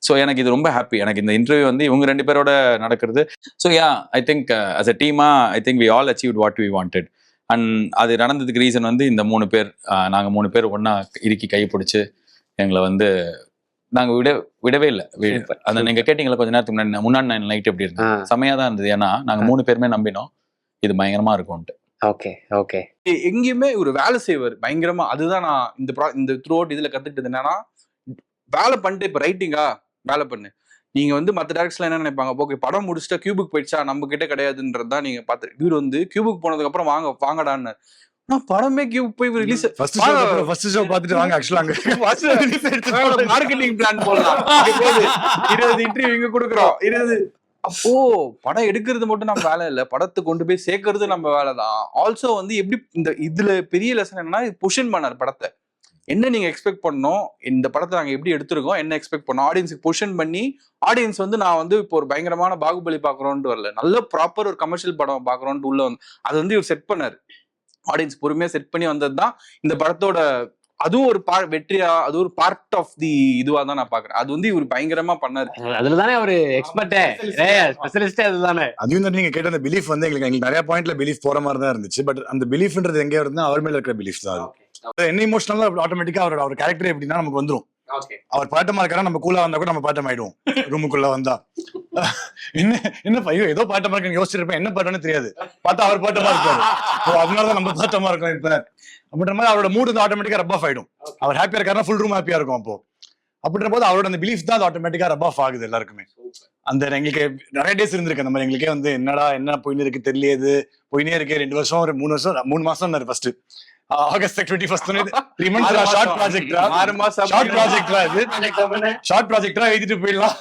ஸோ எனக்கு இது ரொம்ப ஹாப்பி. எனக்கு இந்த இன்டர்வியூ வந்து இவங்க 2 பேரோட நடக்கிறது. So I think as a டீமா I think we all achieved what we wanted. And அது நடந்ததுக்கு ரீசன் வந்து இந்த 3 பேர், நாங்கள் 3 பேர் ஒன்னா இறுக்கி கை பிடிச்சி எங்களை வந்து நாங்கள் விடவே இல்லை. அந்த நீங்க கேட்டீங்களா கொஞ்ச நேரத்துக்கு முன்னாடி நைட் எப்படி இருந்தது, செமையா தான் இருந்தது. ஏன்னா நாங்க 3 பேருமே நம்பினோம் இது பயங்கரமா இருக்கும்ட்டு. Okay okay. எங்கேயுமே ஒரு வேலை செய்வார் பயங்கரமா. அதுதான் நான் இந்த த்ரூ அவுட் இதுல கத்துக்கிட்டது என்னன்னா, வேலை பண்ணிட்டு இப்ப ரைட்டிங்கா வேலை பண்ணு. நீங்க வந்து மற்ற டேரக்டர்ஸ்ல என்ன நினைப்பாங்க, ஓகே படம் முடிச்சுட்டா கியூபுக்கு போயிடுச்சா நம்ம கிட்ட கிடையாதுன்றதுதான் நீங்க பாத்து. இவர் வந்து கியூபுக்கு போனதுக்கு அப்புறம் வாங்கடான்னு நான் படமே கியூப் போய் ரிலீஸ் ஃபர்ஸ்ட் ஷோ பார்த்துட்டு வாங்க. ஆக்சுவலா அங்க மார்க்கெட்டிங் பிளான் போடலாம், 20 இன்டர்வியூ இங்க கொடுக்குறோம் 20. அப்போ படம் எடுக்கிறது மட்டும் நம்ம வேலை இல்லை, படத்தை கொண்டு போய் சேர்க்கறது நம்ம வேலை தான். ஆல்சோ வந்து எப்படி இந்த இதுல பெரிய லெசன் என்னன்னா, பொசிஷன் பண்ணார் படத்தை. என்ன நீங்க எக்ஸ்பெக்ட் பண்ணோம், இந்த படத்தை நாங்க எப்படி எடுத்திருக்கோம், என்ன எக்ஸ்பெக்ட் பண்ணோம், ஆடியன்ஸுக்கு பொசிஷன் பண்ணி ஆடியன்ஸ் வந்து நான் வந்து இப்போ ஒரு பயங்கரமான பாகுபலி பாக்குறோன்ட்டு வரல, நல்ல ப்ராப்பர் ஒரு கமர்ஷியல் படம் பாக்குறோன்ட்டு உள்ள வந்து அது வந்து இவர் செட் பண்ணாரு. ஆடியன்ஸ் பொறுமையா செட் பண்ணி வந்தது தான் இந்த படத்தோட அதுவும் ஒரு வெற்றியா, அது ஒரு பார்ட் ஆஃப் தி இதுவா தான் நான் பாக்குறேன். அது வந்து இவர் பயங்கரமா பண்ணாரு. அதுலதானே ஒரு எக்ஸ்பர்ட்டே, ஸ்பெஷலிஸ்டே அதுதானே. அதையும் தான் நீங்க கேட்ட அந்த பிலீஃப் வந்து எங்களுக்கு நிறைய பாயிண்ட்ல பிலீஃப் போற மாதிரி தான் இருந்துச்சு. பட் அந்த பிலீஃப்ன்றது எங்க வருதுன்னா அவர் மேல இருக்கிற பிலீஃப் தான். அது என்ன இமோஷனலா ஆட்டோமேட்டிக்கா அவர் கேரக்டர் எப்படின்னா நமக்கு வந்துரும். அவர் பாட்டமா இருக்காரா, நம்ம கூலா வந்தா கூட நம்ம பாட்டம் ஆயிடுவோம். ரூமுக்குள்ள வந்தா என்ன பையன் ஏதோ பாட்டமா இருக்குன்னு யோசிச்சிருப்பேன், என்ன பாட்டம்னு தெரியாது, பார்த்தா அவர் பாட்டமா இருக்காரு. அதனாலதான் நம்ம பாட்டமா இருக்கோம் இப்ப அப்படின்ற மாதிரி அவரோட மூடு வந்து ஆட்டோமேட்டிக்கா ரப் ஆஃப் ஆயிடும். அவர் ஹாப்பியா இருக்காருன்னா ஃபுல் ரூம் ஹாப்பியா இருக்கும். அப்போ அப்படின்ற போது அவரோட அந்த பிலீஃப் தான் ஆட்டோமேட்டிக்கா ரப் ஆஃப் ஆகுது எல்லாருக்குமே. அந்த எங்களுக்கு நிறைய டேஸ் இருந்திருக்கு அந்த மாதிரி. எங்களுக்கே வந்து என்னடா என்ன போயின்னு இருக்கு தெரியலையே, போயினே இருக்கு. 2 வருஷம் 3 வருஷம் 3 மாசம் ஃபர்ஸ்ட் ஆகஸ்ட் 21 3 months ஷார்ட் ப்ராஜெக்ட்டா 6 மாசம் ஷார்ட் ப்ராஜெக்ட்டா இது ஷார்ட் ப்ராஜெக்ட்டா எழுதிட்டு போயிடலாம்.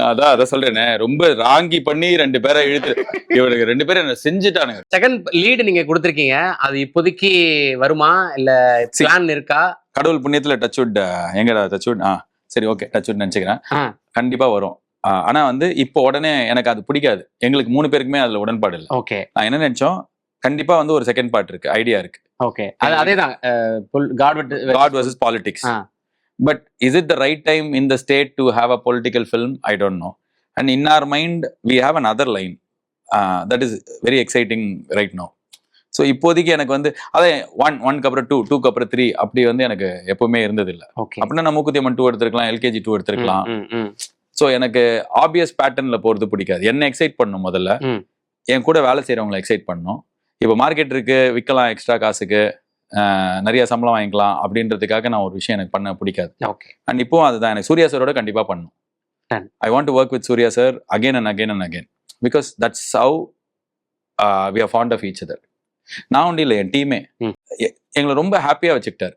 அதான் சொல்றேனே, ரொம்ப ராங்கி பண்ணி 2 பேரை இழுத்து இவனுக்கு 2 பேரும் என்ன செஞ்சுட்டானுங்க. செகண்ட் லீடு நீங்க கொடுத்திருக்கீங்க, அது இப்போதைக்கு வருமா இல்ல பிளான் இருக்கா? கடவுள் புண்ணியத்துல டச்வுட் எங்கடா டச்வுட் சரி ஓகே டச்வுட் நினைச்சுக்கிறேன், கண்டிப்பா வரும். ஆனா வந்து இப்போ உடனே எனக்கு அது பிடிக்காது. எங்களுக்கு 3 பேருக்குமே அதுல உடன்பாடு இல்லை. ஓகே, நான் என்ன நினைச்சோம், கண்டிப்பா வந்து ஒரு செகண்ட் பார்ட் இருக்கு, ஐடியா இருக்கு. ஓகே, அதேதான் God versus politics. But is it the right time in the state to have a political film? I don't know. And in our mind, we have another line that is very exciting right now. So இப்போதைக்கு எனக்கு வந்து அதே 1 அப்புறம் 2 அப்புறம் 3 அப்படி வந்து எனக்கு எப்பவுமே இருந்தது இல்லை. அப்படின்னா நான் மூக்குத்தியம்மன் 2 எடுத்திருக்கலாம், LKG 2 எடுத்திருக்கலாம். ஸோ எனக்கு ஆப்வியஸ் பேட்டர்ன்ல போறது பிடிக்காது. என்ன எக்ஸைட் பண்ணும், முதல்ல என் கூட வேலை செய்யறவங்களை எக்ஸைட் பண்ணும். இப்போ மார்க்கெட் இருக்கு, விற்கலாம் எக்ஸ்ட்ரா காசுக்கு, நிறைய சம்பளம் வாங்கிக்கலாம் அப்படின்றதுக்காக நான் ஒரு விஷயம் எனக்கு பண்ண பிடிக்காது. அண்ட் இப்போ அதுதான் எனக்கு சூர்யா சாரோட கண்டிப்பா பண்ணும். I want to work with Suriya sir again and again and again, because that's how we are fond of each other. நான் ஒன்றும் இல்லை, என் டீமே எங்களை ரொம்ப ஹாப்பியா வச்சுக்கிட்டாரு.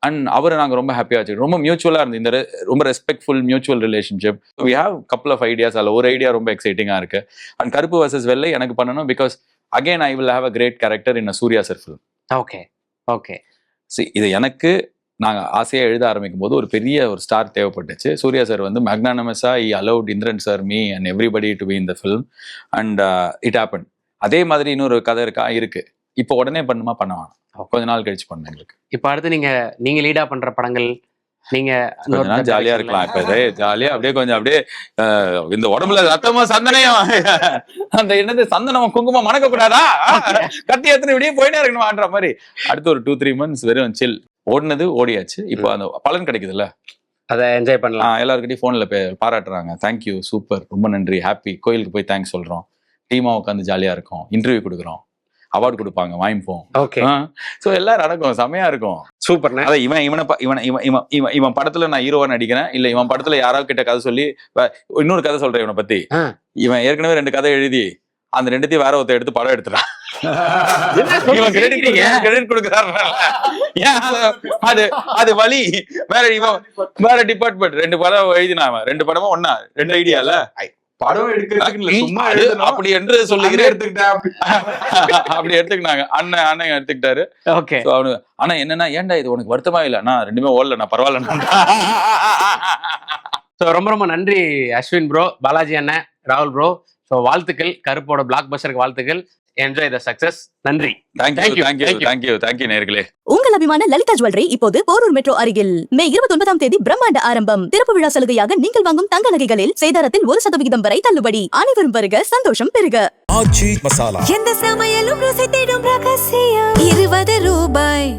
அண்ட் அவரை நாங்கள் ரொம்ப ஹாப்பியாக வச்சுக்கிட்டோம். ரொம்ப மியூச்சுவலாக இருந்து இந்த ரொம்ப respectful mutual relationship. We have couple of ideas. அதில் ஒரு ஐடியா ரொம்ப எக்ஸைட்டிங்காக இருக்கு. அண்ட் கருப்பு வர்சஸ் வெள்ளை எனக்கு பண்ணணும், because again I will have a great character in a Suriya sir film. Okay okay. இது எனக்கு நாங்கள் ஆசையாக எழுத ஆரம்பிக்கும் போது ஒரு பெரிய ஒரு ஸ்டார் தேவைப்பட்டுச்சு. சூர்யா சார் வந்து மேக்னானமஸாக he allowed Indiran sir, me and everybody to be in the film. And it happen. அதே மாதிரி இன்னொரு கதை இருக்கு. இப்போ உடனே பண்ணுமா, பண்ணுவாங்க, கொஞ்ச நாள் கழிச்சு பண்ண. எங்களுக்கு இப்போ அடுத்து நீங்க லீடா பண்ற படங்கள் நீங்க ஜாலியா இருக்கலாம். இப்ப ஜாலியா அப்படியே கொஞ்சம் அப்படியே இந்த உடம்புல ரத்தமா சந்தனையும் அந்த என்னது சந்தனம் குங்குமம் மணக்க கூடாதா, கத்தி எத்தனை இப்படியே போயிட்டே இருக்கணும்ன்ற மாதிரி அடுத்து ஒரு 2-3 months வெறும் சில். ஓடினது ஓடியாச்சு. இப்போ அந்த பலன் கிடைக்குதுல்ல, அதை என்ஜாய் பண்ணலாம். எல்லாருக்கிட்டையும் போன்ல பாராட்டுறாங்க, தேங்க்யூ, சூப்பர், ரொம்ப நன்றி, ஹாப்பி. கோயிலுக்கு போய் தேங்க்ஸ் சொல்றோம், டீமா உட்காந்து ஜாலியா இருக்கும், இன்டர்வியூ கொடுக்குறோம், அவார்டு கொடுப்பாங்க, வாங்கிப்போம். ஓகே. சோ எல்லாம் நடக்கும், செமையா இருக்கும். சூப்பர். அதான் இவன் படத்துல நான் ஹீரோவா நடிக்கிறேன், இல்ல இவன் படத்துல யாராவது கிட்ட கதை சொல்லி இன்னொரு கதை சொல்றேன் இவனை பத்தி. இவன் ஏற்கனவே 2 கதை எழுதி அந்த 2த்தையும் வேற ஒருத்தர் எடுத்து படம் எடுத்துறான். இவன் கிரெடிட் கொடுக்குறாரு. அது வழி. வேற டிபார்ட்மெண்ட் 2 படம் எழுதினா, 2 படமா ஒன்னா 2 ஐடியால படம் எடுக்கிறதுக்கு சும்மா அப்படி என்று சொல்லுகிறேன். அப்படி எடுத்துக்கினாங்க, அண்ணன் எடுத்துக்கிட்டாரு. ஓகே. ஆனா என்னன்னா, ஏன்டா இது உனக்கு வருத்தமா இல்ல, நான் 2மே ஓடல, நான் பரவாயில்ல. ரொம்ப ரொம்ப நன்றி அஸ்வின் ப்ரோ, பாலாஜி அண்ணன், ராகுல் ப்ரோ. ஸோ வாழ்த்துக்கள், கருப்போட பிளாக் பஸ்டருக்கு வாழ்த்துக்கள். Enjoy the success. நன்றி. தேங்க்யூ நேயர்களே. உங்கள் அபிமான லலிதா ஜுவல்லரி இப்போது போரூர் மெட்ரோ அருகில். மே 29ஆம் தேதி பிரம்மாண்ட ஆரம்பம். திறப்பு விழா சலுகையாக நீங்கள் வாங்கும் தங்க நகைகளில் சேதாரத்தில் 1% வரை தள்ளுபடி. அனைவரும் வருக, சந்தோஷம் பெருக. எந்த சமையலும் ருசி தேடும் ரகசியம் 20 ரூபாய்.